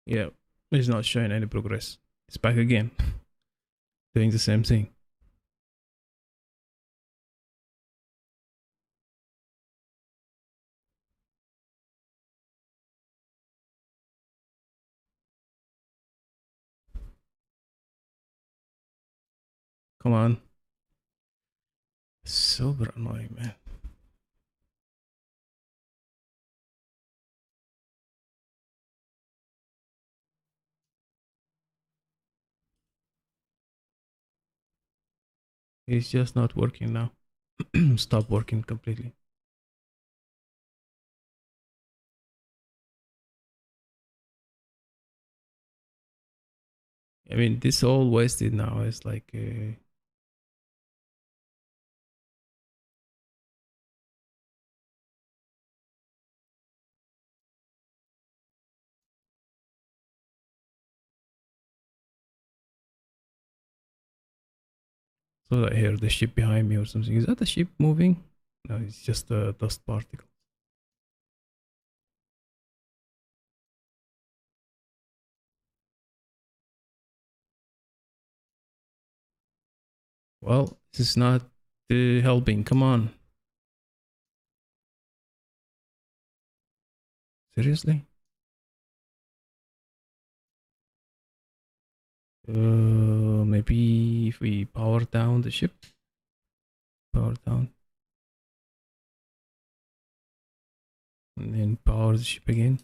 Yeah, it's not showing any progress. It's back again, doing the same thing. Come on. Super annoying, man. It's just not working now. Stop working completely. I mean, this all wasted now. It's like, so I hear the ship behind me or something. Is that a ship moving? No, it's just a dust particle. Well, this is not helping. Come on. Seriously? Maybe if we power down the ship. Power down. And then power the ship again.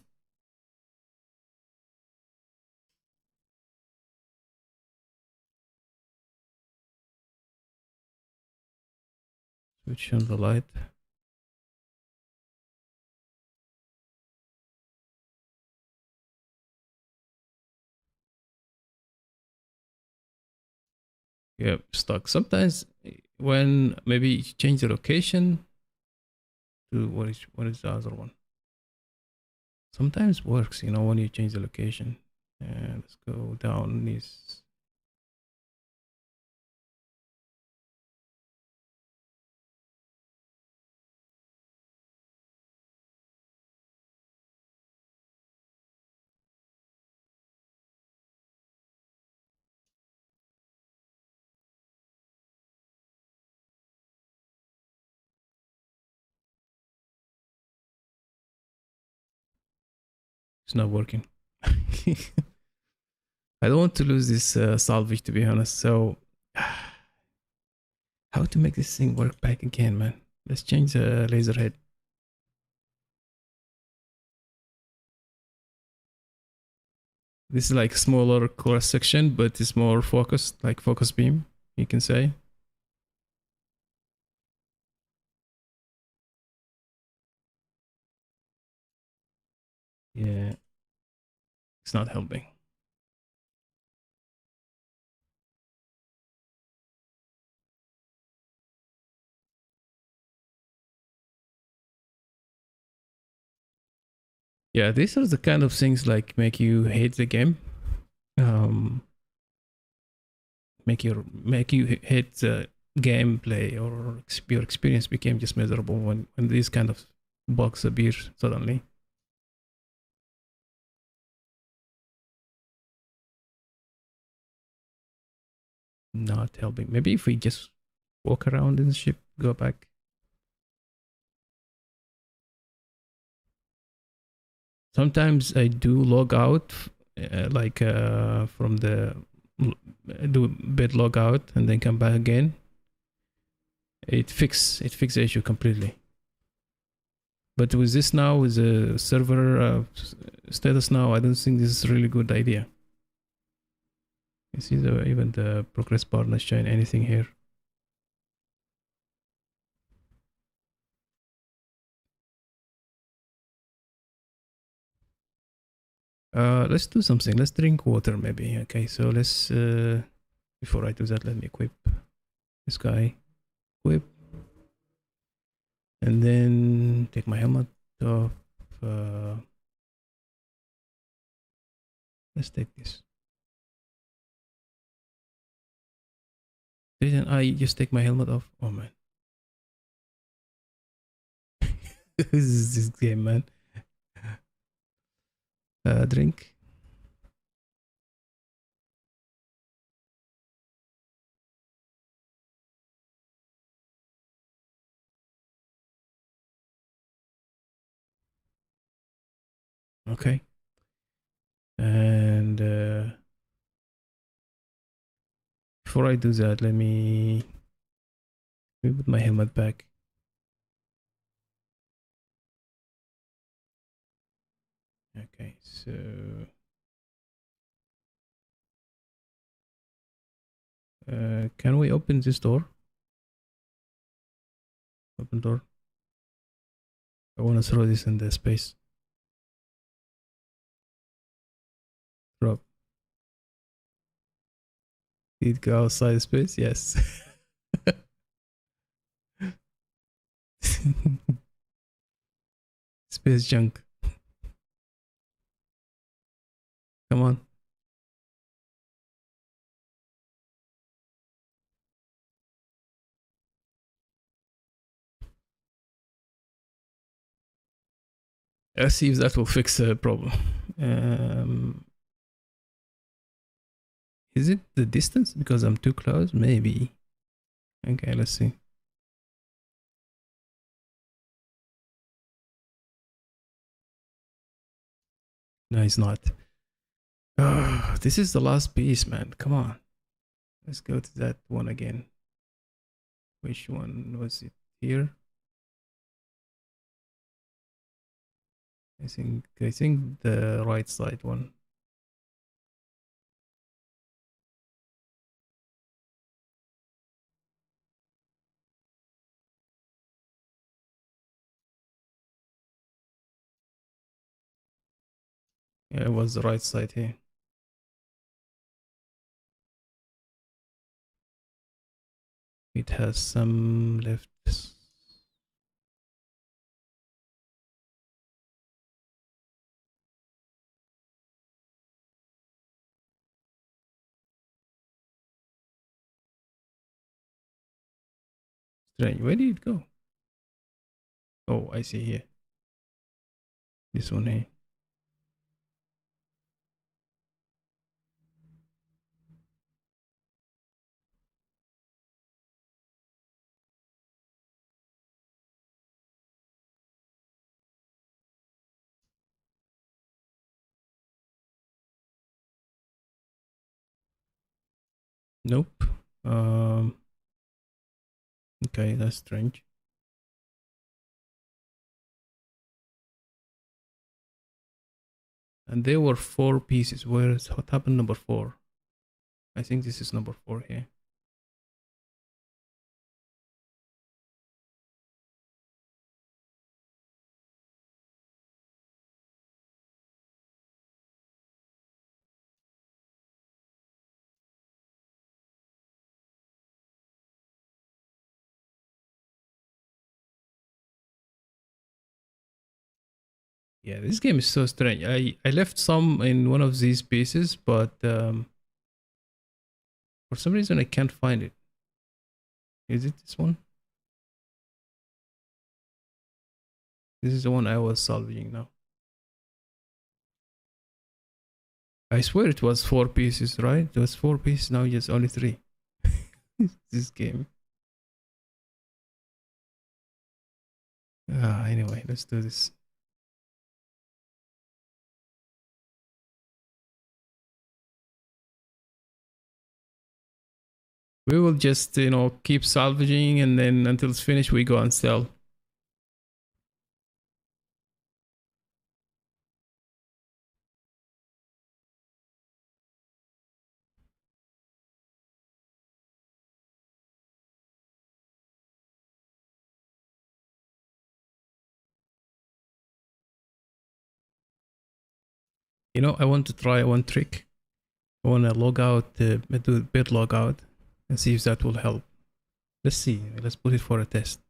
Switch on the light. Yeah, stuck. Sometimes when maybe change the location to what is the other one? Sometimes works, when you change the location. And let's go down this. It's not working. I don't want to lose this salvage, to be honest. So, how to make this thing work back again, man? Let's change the laser head. This is like smaller cross section, but it's more focused, like focus beam, you can say. Yeah, it's not helping. Yeah, these are the kind of things like make you hate the game. Um, make you hate the gameplay, or your experience became just miserable when these kind of bugs appear suddenly. Not helping. Maybe if we just walk around in the ship, go back. Sometimes I do log out, like from the do bit log out and then come back again. It fix the issue completely. But with this now, with the server status now, I don't think this is a really good idea. You see, even the progress bar not showing anything here. Let's do something. Let's drink water, maybe. Okay, so let's. Before I do that, let me equip this guy. Equip, and then take my helmet off. Let's take this. Didn't I just take my helmet off? Oh man, this is this game, man. Drink. Okay. And before I do that, let me put my helmet back. Okay, so can we open this door? Open door. I want to throw this in the space. Drop. Did it go outside space? Yes. Space junk. Come on. Let's see if that will fix the problem. Is it the distance? Because I'm too close? Maybe. Okay, let's see. No, it's not. Oh, this is the last piece, man. Come on. Let's go to that one again. Which one was it? Here? I think the right side one. Yeah, it was the right side here. It has some left. Strange. Where did it go? Oh, I see here. This one here. Nope. Okay, that's strange. And there were 4 pieces. What happened number 4? I think this is number 4 here. Yeah, this game is so strange. I left some in one of these pieces, but for some reason I can't find it. Is it this one? This is the one I was salvaging now. I swear it was 4 pieces, right? It was 4 pieces, now it's only 3. This game. Anyway, let's do this. We will just, keep salvaging, and then until it's finished, we go and sell. I want to try one trick. I want to log out, do bit log out, and see if that will help. Let's see. Let's put it for a test.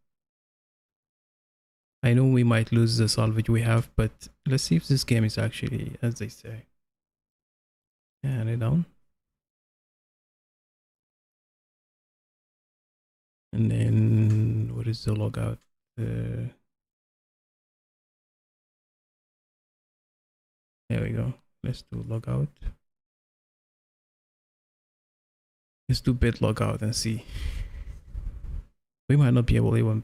I know we might lose the salvage we have, but let's see if this game is actually, as they say. And it down. And then, what is the logout? There we go. Let's do logout. Let's do bit logout and see. We might not be able to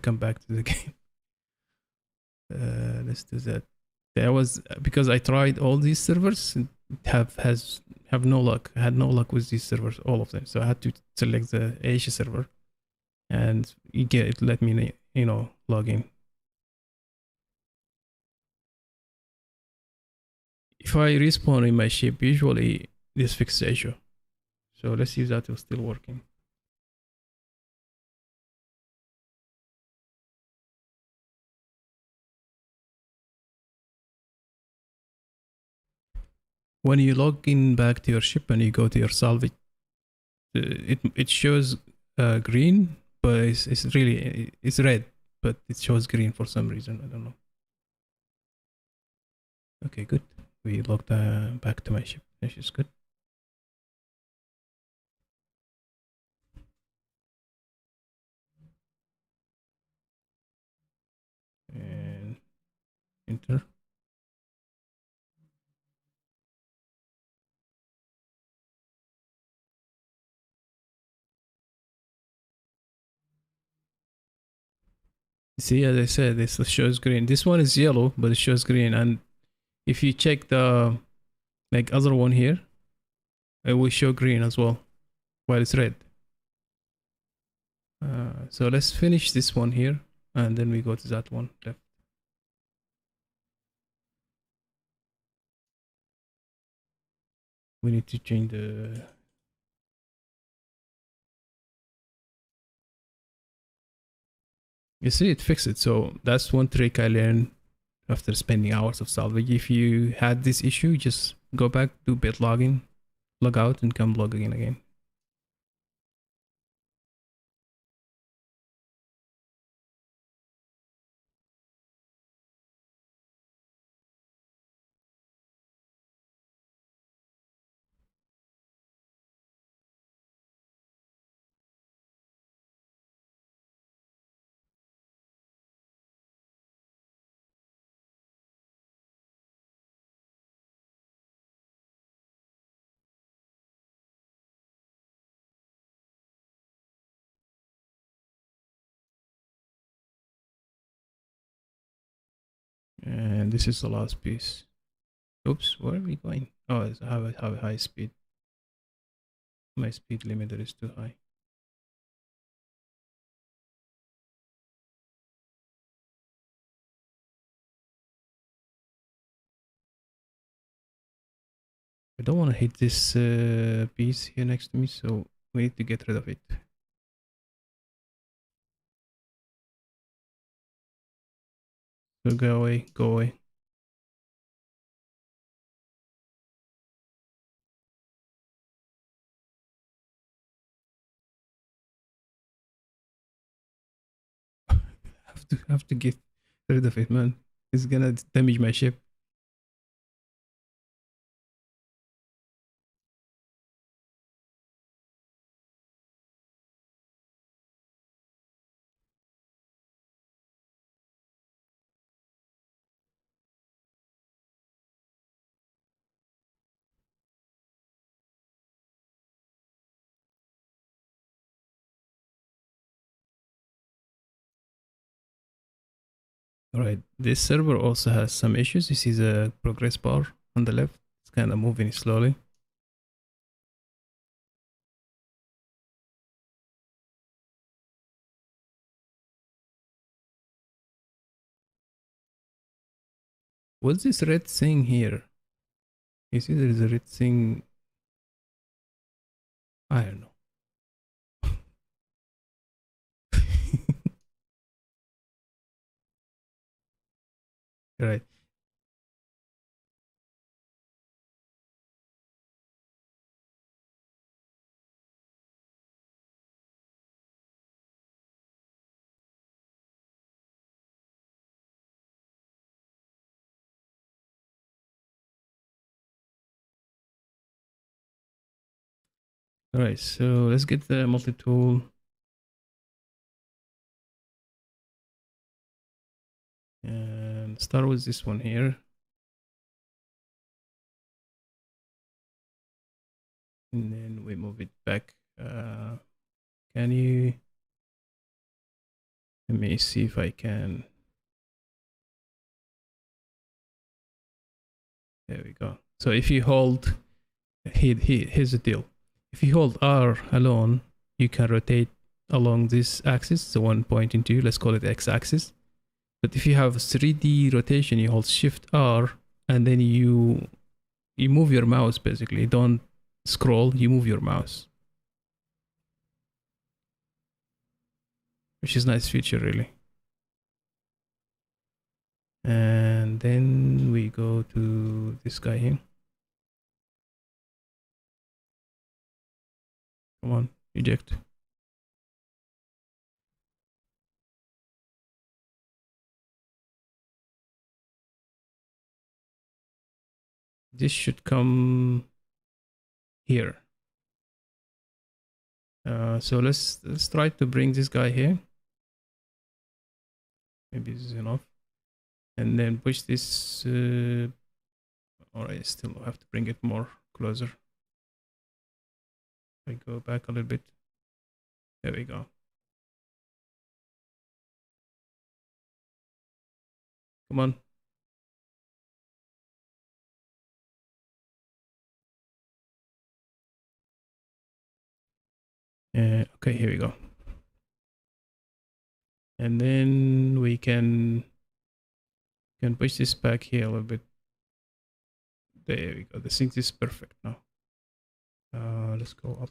come back to the game. Let's do that. There was, because I tried all these servers, it has have no luck. I had no luck with these servers, all of them. So I had to select the Asia server, and it let me, log in. If I respawn in my ship, usually this fixes the issue. So let's see if that is still working. When you log in back to your ship and you go to your salvage, it shows green, but it's red, but it shows green for some reason. I don't know. Okay, good. We logged back to my ship, which is good. And enter. See, as I said, this shows green. This one is yellow, but it shows green. And if you check the other one here, it will show green as well, while it's red. So let's finish this one here, and then we go to that one left. We need to change the... You see, it fixed it. So that's one trick I learned after spending hours of salvage. If you had this issue, just go back, do bit logging, log out, and come log in again. And this is the last piece. Oops, where are we going? Oh, I have a high speed. My speed limiter is too high. I don't want to hit this piece here next to me, so we need to get rid of it. So go away, go away. Have to get rid of it, man. It's gonna damage my ship. Alright, this server also has some issues. You see the progress bar on the left? It's kind of moving slowly. What's this red thing here? You see there is a red thing. I don't know. Right. Alright, so let's get the multi-tool. And start with this one here. And then we move it back. Can you... Let me see if I can... There we go. So if you hold Here's the deal. If you hold R alone, you can rotate along this axis, the one pointing to you. Let's call it x-axis. But if you have 3D rotation, you hold Shift R, and then you move your mouse basically. Don't scroll, you move your mouse. Which is a nice feature really. And then we go to this guy here. Come on, eject. This should come here. So let's try to bring this guy here. Maybe this is enough. And then push this. Or I still have to bring it more closer. I go back a little bit. There we go. Come on. Okay, here we go. And then we can push this back here a little bit. There we go. The sync is perfect now. Let's go up.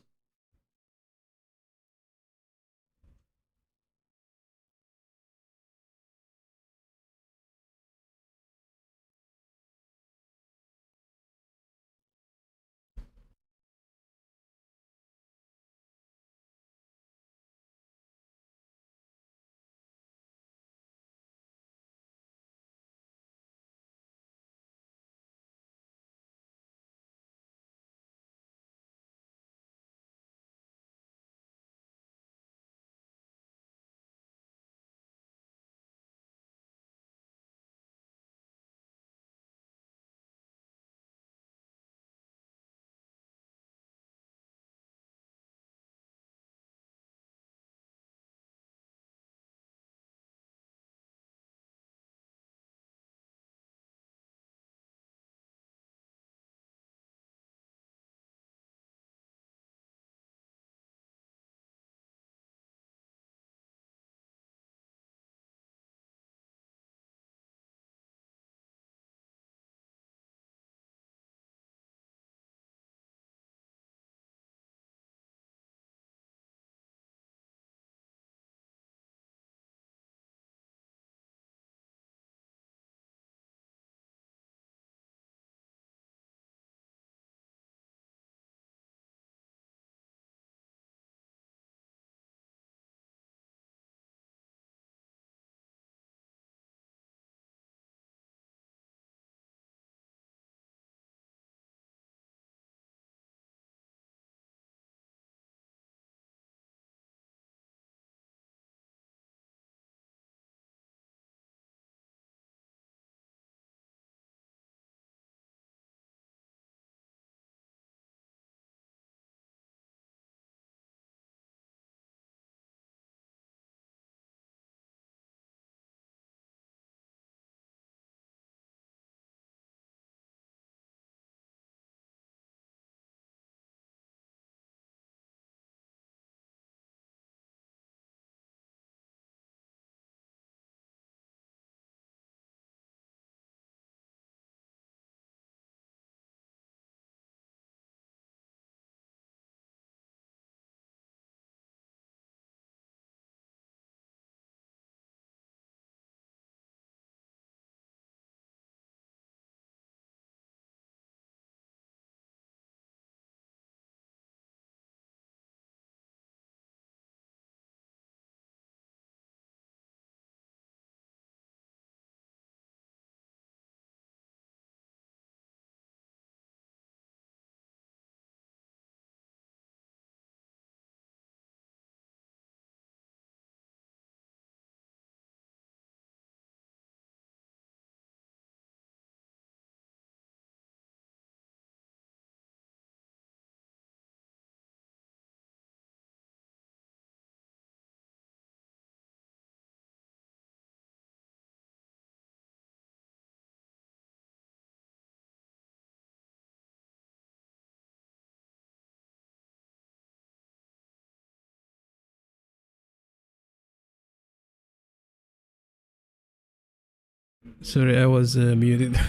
Sorry, I was muted.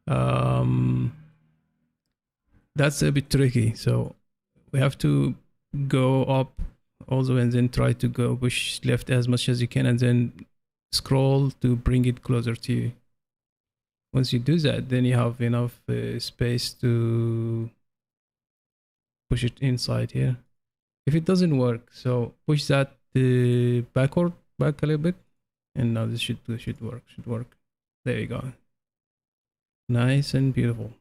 um, that's a bit tricky. So we have to go up also and then try to go push left as much as you can and then scroll to bring it closer to you. Once you do that, then you have enough space to push it inside here. If it doesn't work, so push that back a little bit, and now this should work. Should work. There you go. Nice and beautiful.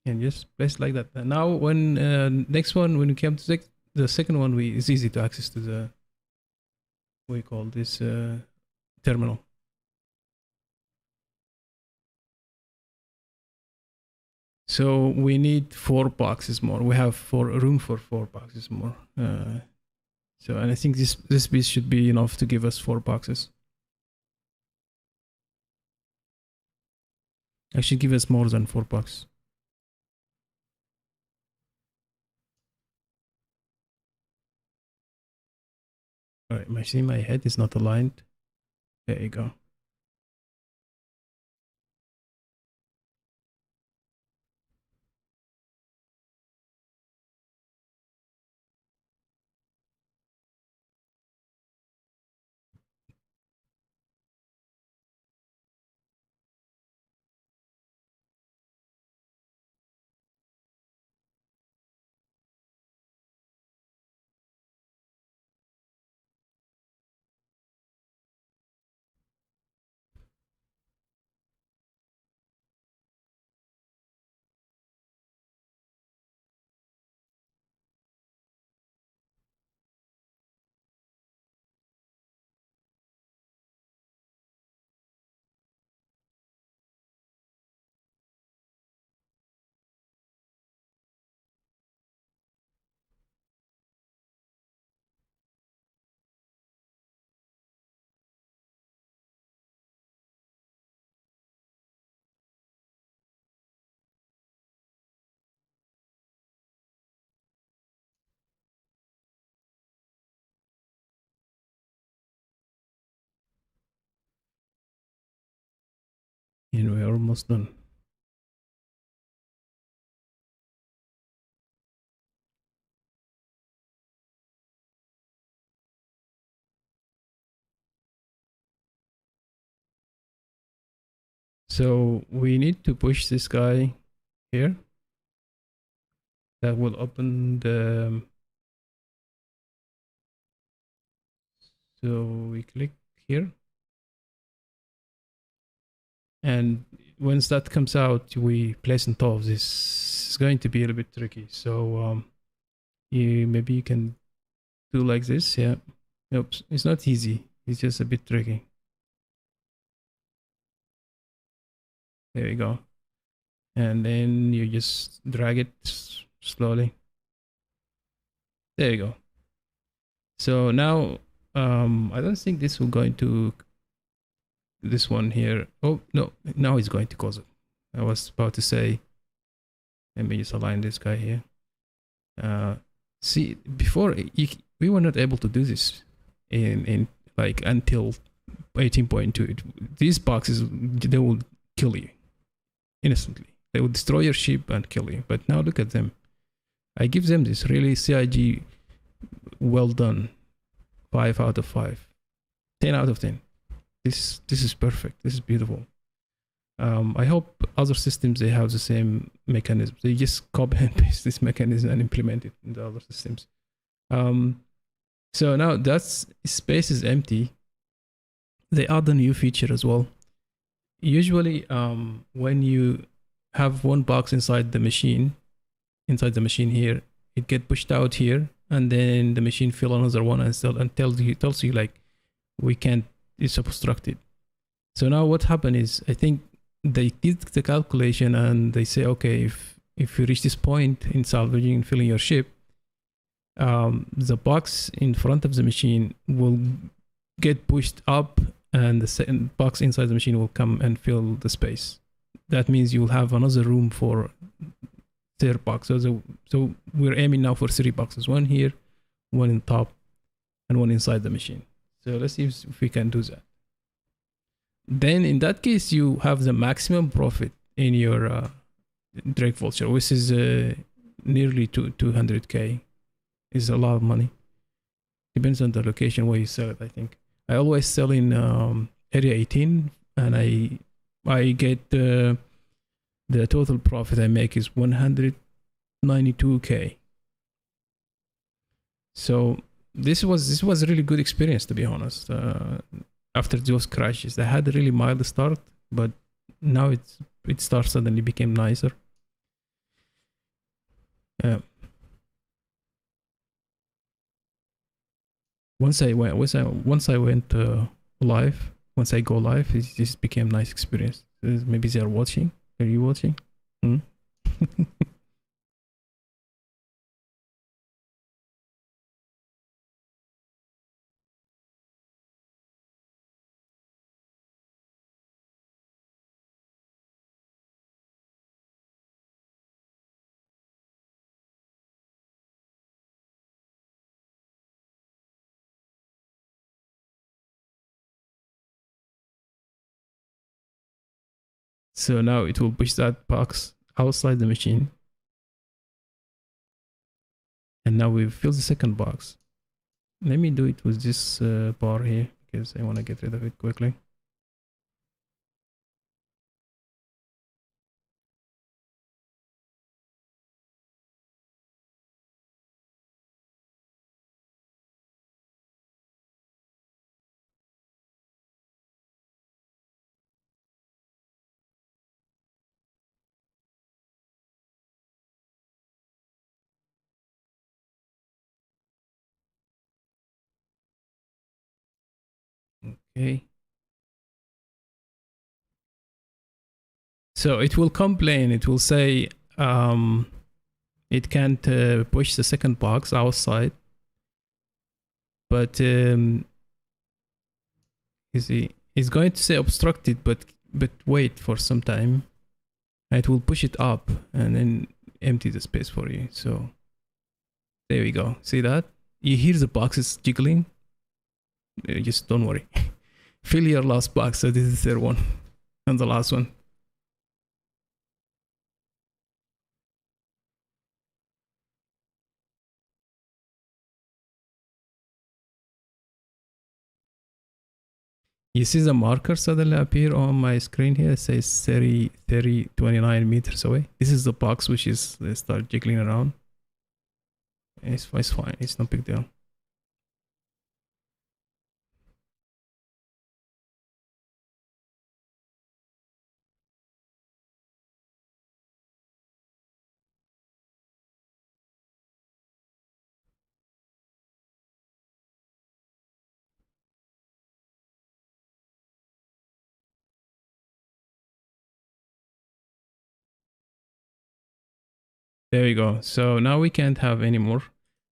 And just place like that. And now, when next one, when you come to the second one, it's easy to access to the we call this terminal. So we need 4 boxes more. We have room for 4 boxes more. So, and I think this piece should be enough to give us 4 boxes. Actually, give us more than 4 boxes. All right, my head is not aligned. There you go. And we're almost done. So we need to push this guy here. That will open the. So we click here. And once that comes out, we place on top. This is going to be a little bit tricky. So maybe you can do like this. Yeah. Oops. It's not easy. It's just a bit tricky. There you go. And then you just drag it slowly. There you go. So now I don't think this will go into this one here. Oh no, now it's going to cause it. I was about to say, let me just align this guy here. See, before we were not able to do this in like until 18.2. These boxes, they will kill you instantly. They will destroy your ship and kill you. But now look at them. I give them this really CIG well done. 5 out of 5. 10 out of 10. This is perfect. This is beautiful. I hope other systems, they have the same mechanism. They just copy and paste this mechanism and implement it in the other systems. So now that space is empty. They add a new feature as well. Usually, when you have one box inside the machine here, it get pushed out here, and then the machine fill another one and tells you like it's obstructed. So now what happened is, I think they did the calculation and they say, okay, if you reach this point in salvaging and filling your ship, the box in front of the machine will get pushed up, and the second box inside the machine will come and fill the space. That means you'll have another room for third box. So we're aiming now for 3 boxes, one here, one in top, and one inside the machine. So let's see if we can do that. then in that case you have the maximum profit in your drakevulture, which is nearly 200k. Is a lot of money. Depends on the location where you sell it, I think. I always sell in area 18, and I get the total profit I make is 192k. So this was a really good experience, to be honest. After those crashes, I had a really mild start, but now it starts suddenly became nicer. Once I went live, once I go live, it just became a nice experience. Maybe they are watching. Are you watching? Hmm? So now it will push that box outside the machine. And now we fill the second box. Let me do it with this bar here because I want to get rid of it quickly. Okay. So it will complain. It will say it can't push the second box outside. But you see, it's going to say obstructed, but wait for some time. It will push it up and then empty the space for you. So there we go. See that? You hear the boxes jiggling? Just don't worry. Fill your last box. So this is the third one and the last one. You see the marker suddenly appear on my screen here. It says 29 meters away. This is the box which is start jiggling around. It's fine. It's no big deal. There we go. So now we can't have any more.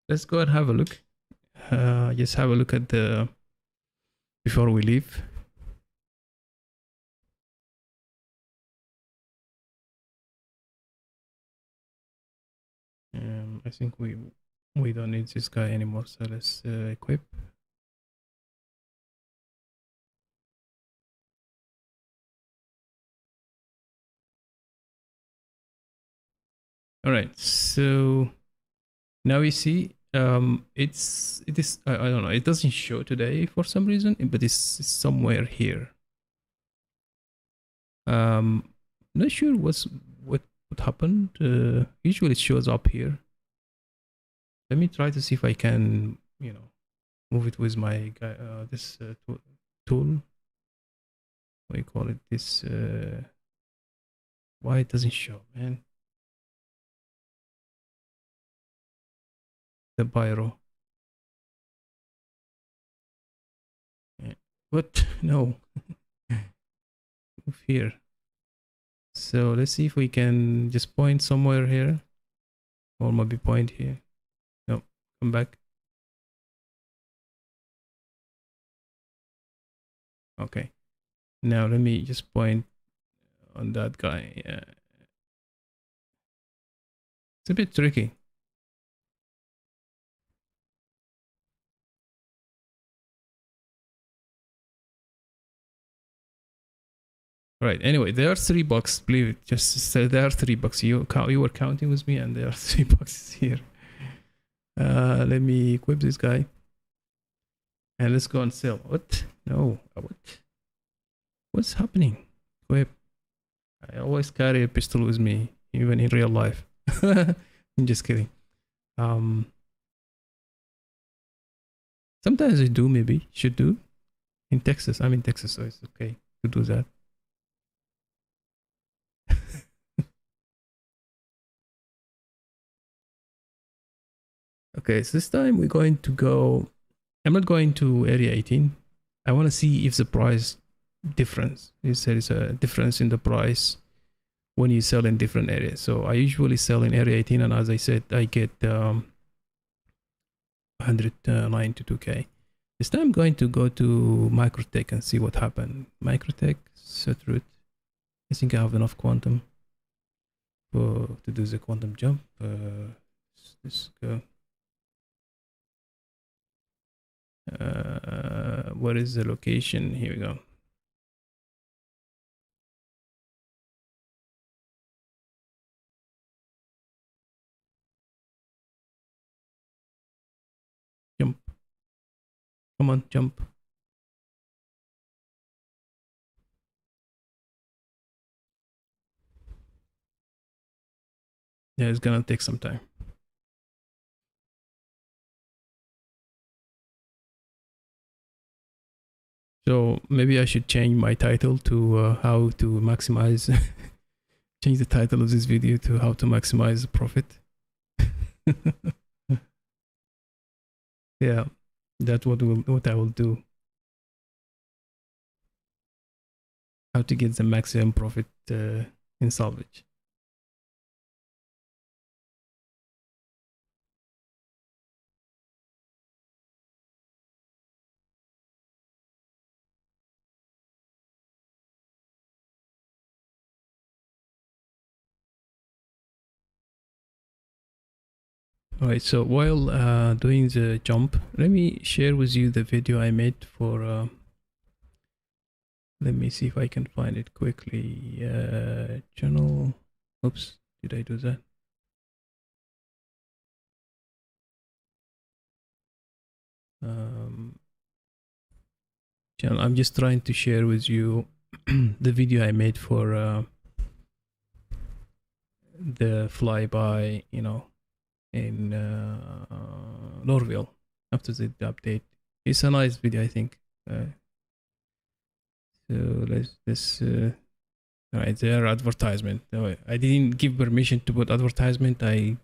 Let's go and have a look. Just have a look at the before we leave. I think we don't need this guy anymore. So let's equip. All right. So now we see it is I don't know. It doesn't show today for some reason, but it's somewhere here. Not sure what happened. Usually it shows up here. Let me try to see if I can, move it with my guy, this tool. What do you call it? This why it doesn't show, man? The biro. Yeah. What? No. Move here. So let's see if we can just point somewhere here, or maybe point here. No, come back. Okay. Now let me just point on that guy. It's a bit tricky. Right. Anyway, there are $3. Believe it. Just say there are $3. You were counting with me, and there are $3 here. Let me equip this guy, and let's go and sell. What? No. What? What's happening? Equip. I always carry a pistol with me, even in real life. I'm just kidding. Sometimes I do. Maybe should do. In Texas, I'm in Texas, so it's okay to do that. Okay, so this time we're going to go. I'm not going to area 18. I want to see if the price difference is there is a difference in the price when you sell in different areas. So I usually sell in area 18, and as I said, I get 192k. This time I'm going to go to Microtech and see what happened. Microtech, set root. I think I have enough quantum to do the quantum jump. Let's go. What is the location? Here we go. Jump. Come on, jump. Yeah, it's gonna take some time. So maybe I should change my title to how to maximize. Change the title of this video to how to maximize profit. Yeah, that's what I will do. How to get the maximum profit in salvage. All right, so while doing the jump, let me share with you the video I made for. Let me see if I can find it quickly. Channel. Oops, did I do that? Channel. I'm just trying to share with you the video I made for the flyby, you know, in Lorville after the update. It's a nice video, I think. So let's right there, advertisement. No, I didn't give permission to put advertisement. I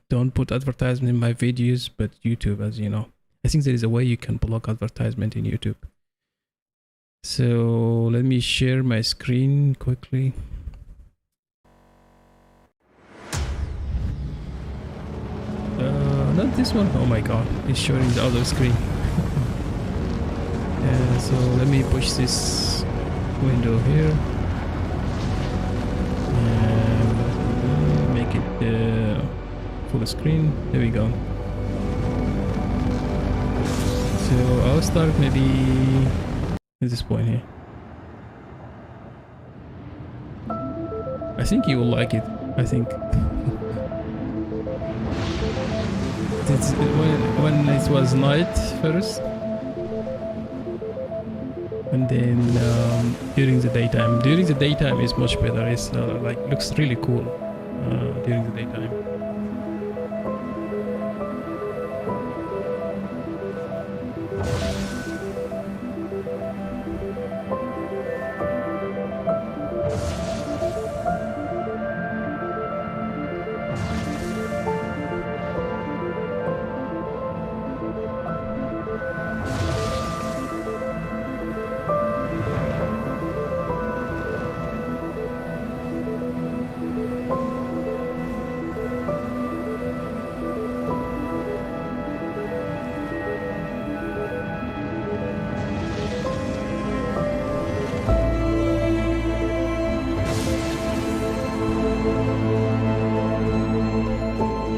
don't put advertisement in my videos, but YouTube, as you know, I think there is a way you can block advertisement in YouTube. So let me share my screen quickly. Not this one. Oh my god, it's showing the other screen. So let me push this window here and make it full screen. There we go. So I'll start maybe at this point here. I think you will like it. I think. It's when it was night first, and then during the daytime. During the daytime is much better. It's like looks really cool during the daytime.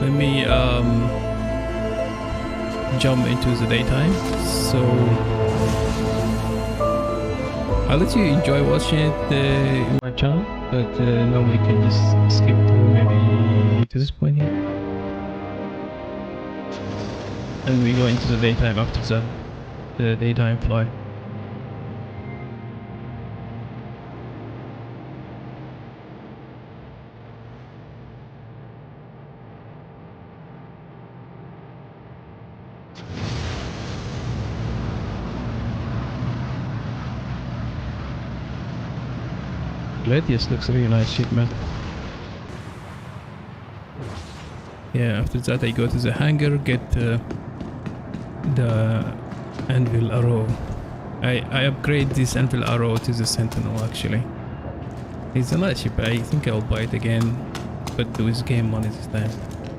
Let me jump into the daytime. So I'll let you enjoy watching it in my channel, but now we can just skip to maybe to this point here. And we go into the daytime after that, the daytime flight. Gladius looks really nice ship, man. Yeah, after that I go to the hangar, get the anvil arrow. I upgrade this anvil arrow to the sentinel actually. It's a nice ship. I think I'll buy it again, but with game money this time.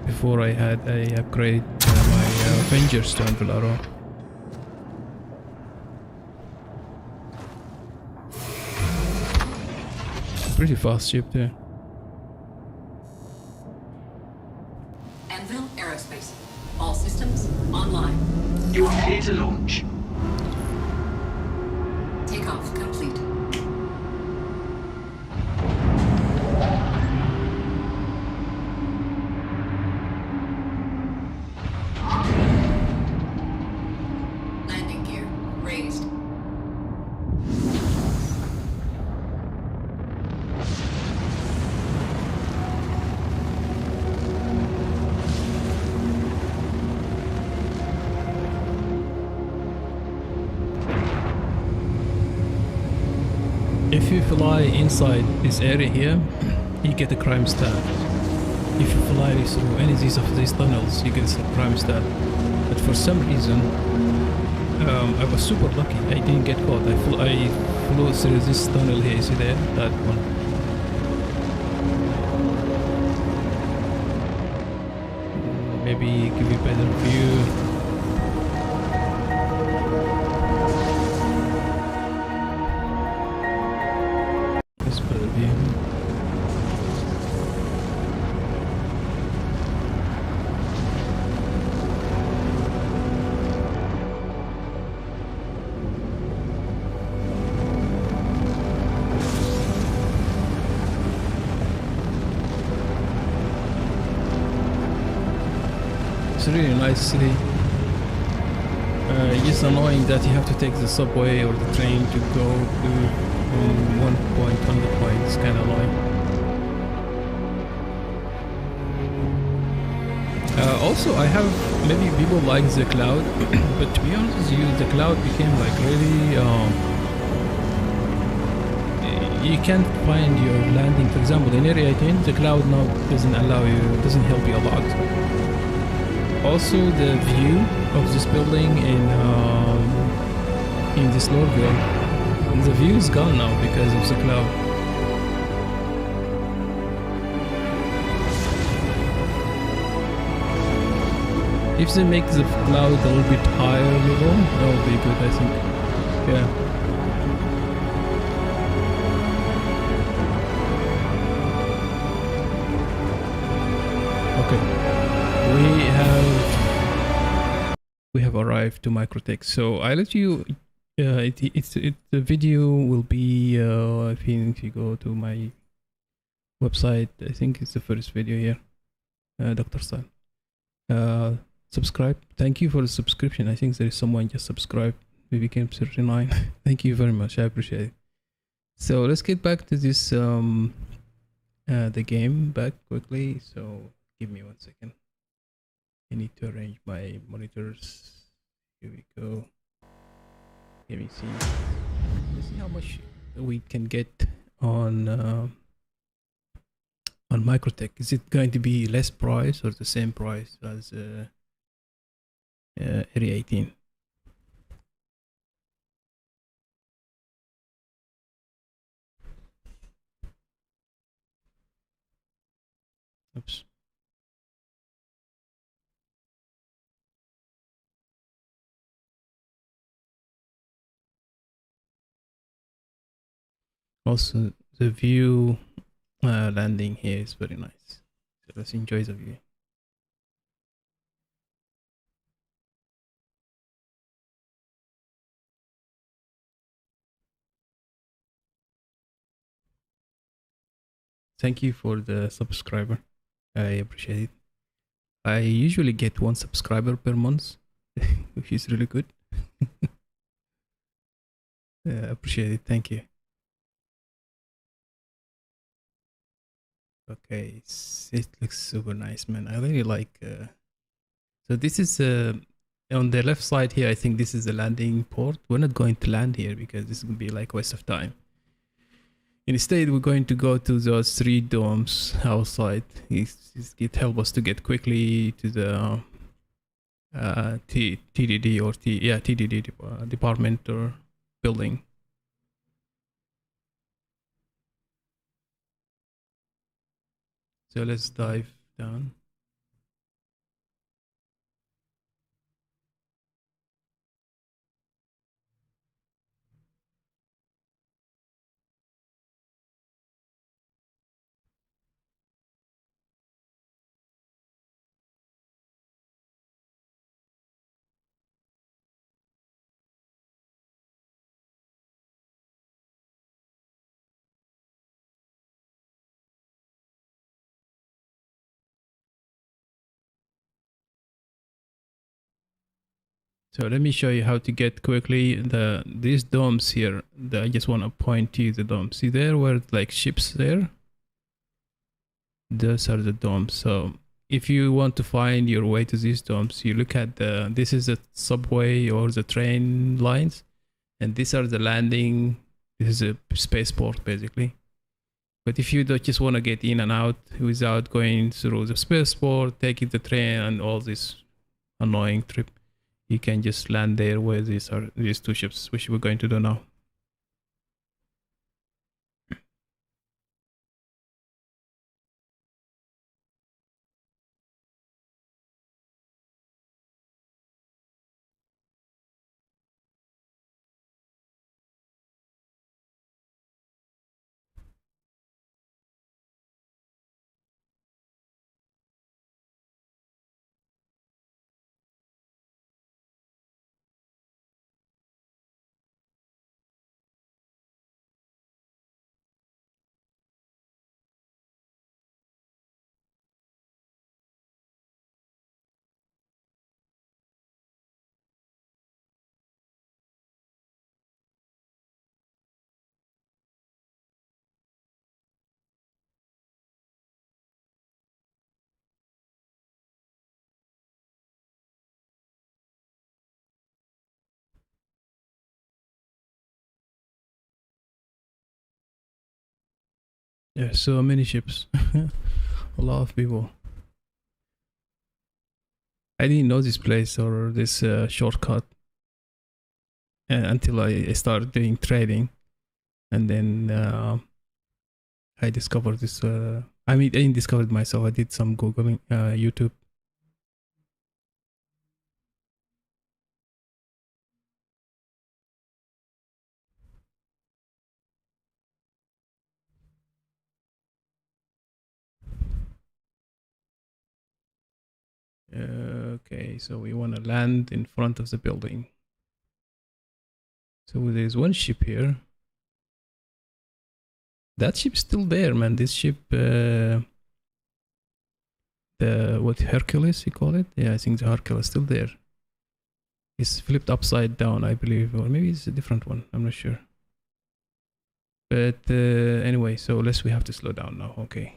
Before I upgraded my Avengers to anvil arrow. Pretty fast ship too. Anvil Aerospace. All systems online. You are clear to launch. Takeoff complete. Landing gear raised. If you fly inside this area here, you get a crime stat. If you fly through any of these tunnels, you get a crime stat. But for some reason, I was super lucky. I didn't get caught. I flew through this tunnel here. See there? That one. Maybe give you a better view. It's a really nice city. It's annoying that you have to take the subway or the train to go to one point, another point. It's kind of annoying. Also, I have maybe people like the cloud, but to be honest with you, the cloud became like really. You can't find your landing. For example, in Area 18, the cloud now doesn't help you a lot. Also, the view of this building in this Lordville, the view is gone now because of the cloud. If they make the cloud a little bit higher level, that would be good, I think. Yeah. We have arrived to Microtech. So I let you. The video will be. I think if you go to my website, I think it's the first video here. Dr. Stan. Subscribe. Thank you for the subscription. I think there is someone just subscribed. We became 39. Thank you very much. I appreciate it. So let's get back to this. The game back quickly. So give me 1 second. I need to arrange my monitors. Here we go. Let me see. Let's see how much we can get on Microtech. Is it going to be less price or the same price as Area 18? Oops. Also, the view landing here is very nice. So let's enjoy the view. Thank you for the subscriber. I appreciate it. I usually get 1 subscriber per month, which is really good. Appreciate it. Thank you. Okay, it looks super nice, man. I really like. So this is on the left side here. I think this is the landing port. We're not going to land here because this is gonna be like a waste of time. Instead, we're going to go to those 3 domes outside. It helps us to get quickly to the TDD or TDD department or building. So let's dive down. So let me show you how to get quickly these domes here. I just want to point to the domes. See there where like ships there? Those are the domes. So if you want to find your way to these domes, you look at this is the subway or the train lines, and these are the landing. This is a spaceport basically. But if you don't just want to get in and out without going through the spaceport, taking the train and all this annoying trip, you can just land there where these 2 ships, which we're going to do now. Yeah, so many ships. A lot of people. I didn't know this place or this shortcut until I started doing trading, and then I discovered this. I mean, I didn't discover it myself. I did some googling, YouTube. Okay, so we want to land in front of the building. So there's 1 ship here. That ship's still there, man. This ship, the Hercules you call it? Yeah, I think the Hercules is still there. It's flipped upside down, I believe, or maybe it's a different one. I'm not sure. But anyway, so we have to slow down now. Okay,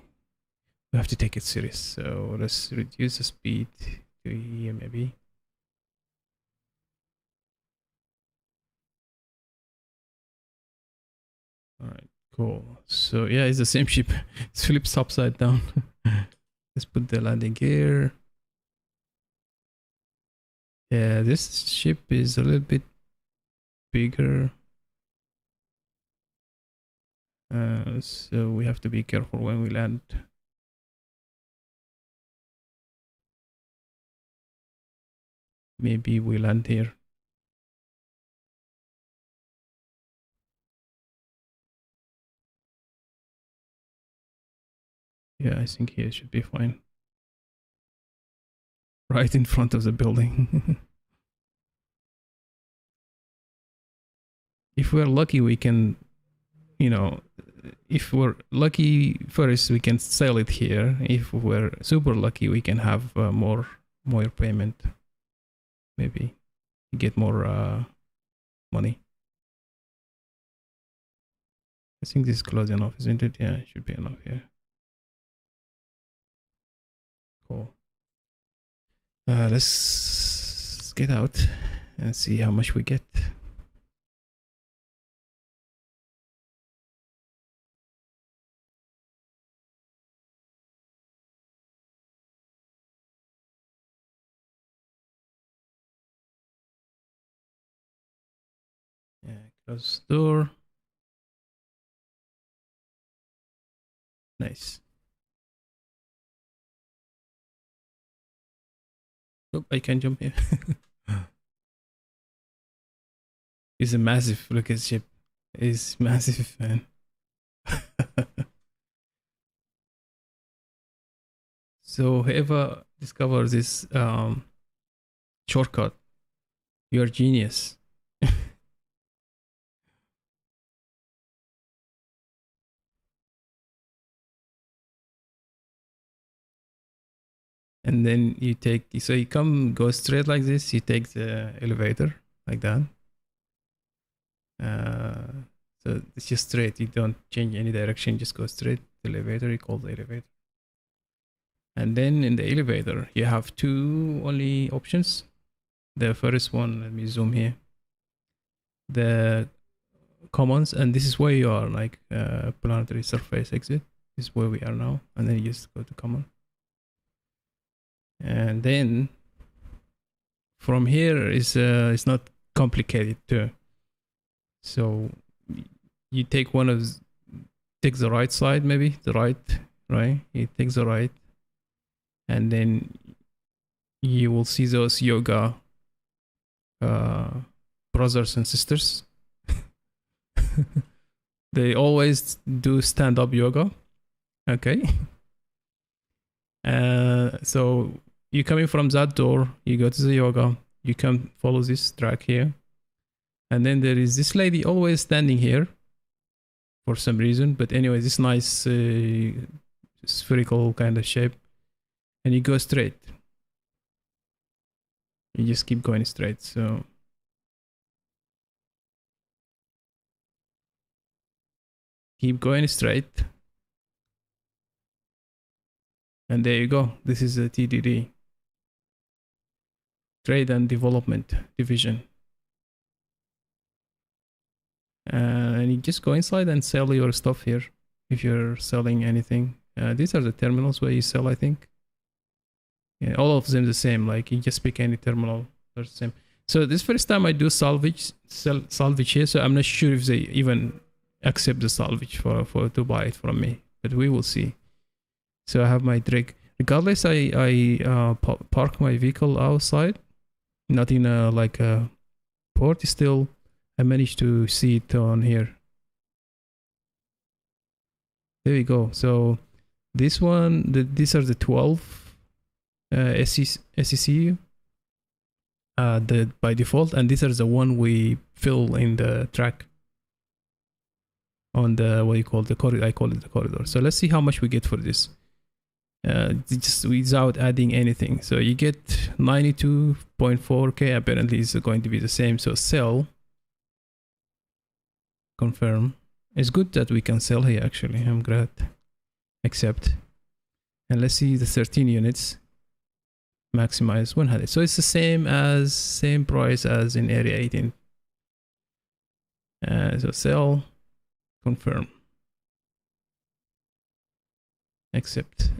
we have to take it serious. So let's reduce the speed to here, maybe. All right, cool. So yeah, it's the same ship. It's flips upside down. Let's put the landing gear. Yeah, this ship is a little bit bigger. So we have to be careful when we land. Maybe we land here. Yeah, I think here should be fine. Right in front of the building. If we're lucky, we can, if we're lucky, first we can sell it here. If we're super lucky, we can have more payment. Maybe get more money. I think this is close enough, isn't it? Yeah, it should be enough here. Cool. Let's get out and see how much we get. Yeah, close the door. Nice. Oh, I can jump here. It's a massive. Look at the ship. It's massive, man. So whoever discovers this shortcut, you're a genius. And then you take, so you go straight like this. You take the elevator like that. So it's just straight. You don't change any direction. Just go straight to the elevator. You call the elevator. And then in the elevator, you have two only options. The first one, let me zoom here. The commons, and this is where you are, like planetary surface exit. This is where we are now. And then you just go to common. And then from here is it's not complicated too. So you take take the right side, maybe the right. You take the right, and then you will see those yoga brothers and sisters. They always do stand-up yoga. Okay. So you coming from that door, you go to the yoga, you can follow this track here. And then there is this lady always standing here for some reason. But anyway, this nice spherical kind of shape. And you go straight. You just keep going straight. So keep going straight. And there you go. This is a TDD. Trade and Development Division. And you just go inside and sell your stuff here if you're selling anything. These are the terminals where you sell, I think. Yeah, all of them the same. Like you just pick any terminal, they're the same. So this first time I do salvage here, so I'm not sure if they even accept the salvage for to buy it from me, but we will see. So I have my drake. Regardless, I park my vehicle outside, not in a port. Still, I managed to see it on here. There we go. So this one, these are the 12 SECU by default, and these are the one we fill in the track on the what you call the corridor. I call it the corridor. So let's see how much we get for this. Just without adding anything. So you get 92.4k. Apparently it's going to be the same. So sell, confirm. It's good that we can sell here actually. I'm glad. Accept. And let's see the 13 units. Maximize 100. So it's the same price as in area 18. So sell, confirm. Accept.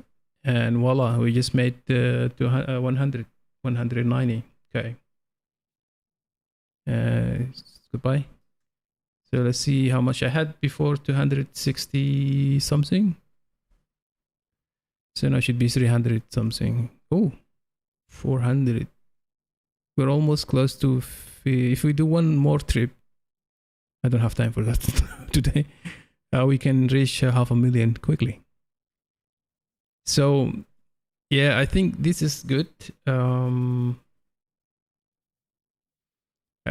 And voila, we just made 190. Okay. Goodbye. So let's see how much I had before, 260 something. So now it should be 300 something. Oh, 400. We're almost close to, if we do one more trip, I don't have time for that today, we can reach 500,000 quickly. So yeah, I think this is good.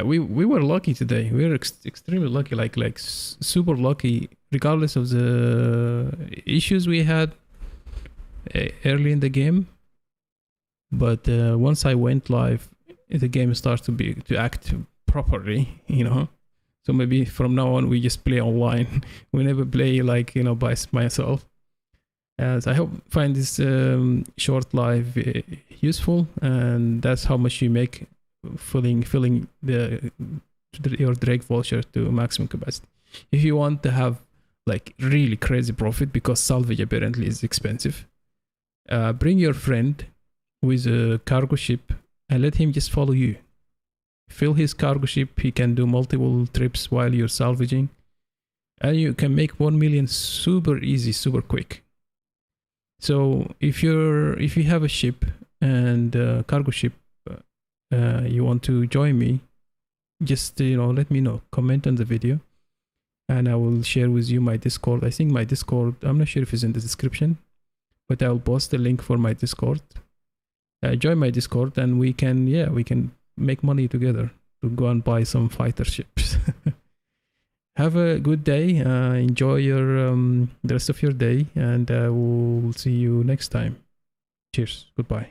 We were lucky today. We were extremely lucky, super lucky, regardless of the issues we had early in the game. But once I went live, the game starts to act properly, you know. So maybe from now on we just play online. We never play by myself. As I hope find this short live useful, and that's how much you make filling your drakevulture to maximum capacity. If you want to have like really crazy profit, because salvage apparently is expensive, bring your friend with a cargo ship and let him just follow you. Fill his cargo ship. He can do multiple trips while you're salvaging, and you can make 1 million super easy, super quick. So if you have a ship and a cargo ship, you want to join me, just let me know. Comment on the video, and I will share with you my Discord. I think my Discord, I'm not sure if it's in the description, but I'll post the link for my Discord. Join my Discord, and we can make money together to go and buy some fighter ships. Have a good day. Enjoy the rest of your day, and we'll see you next time. Cheers. Goodbye.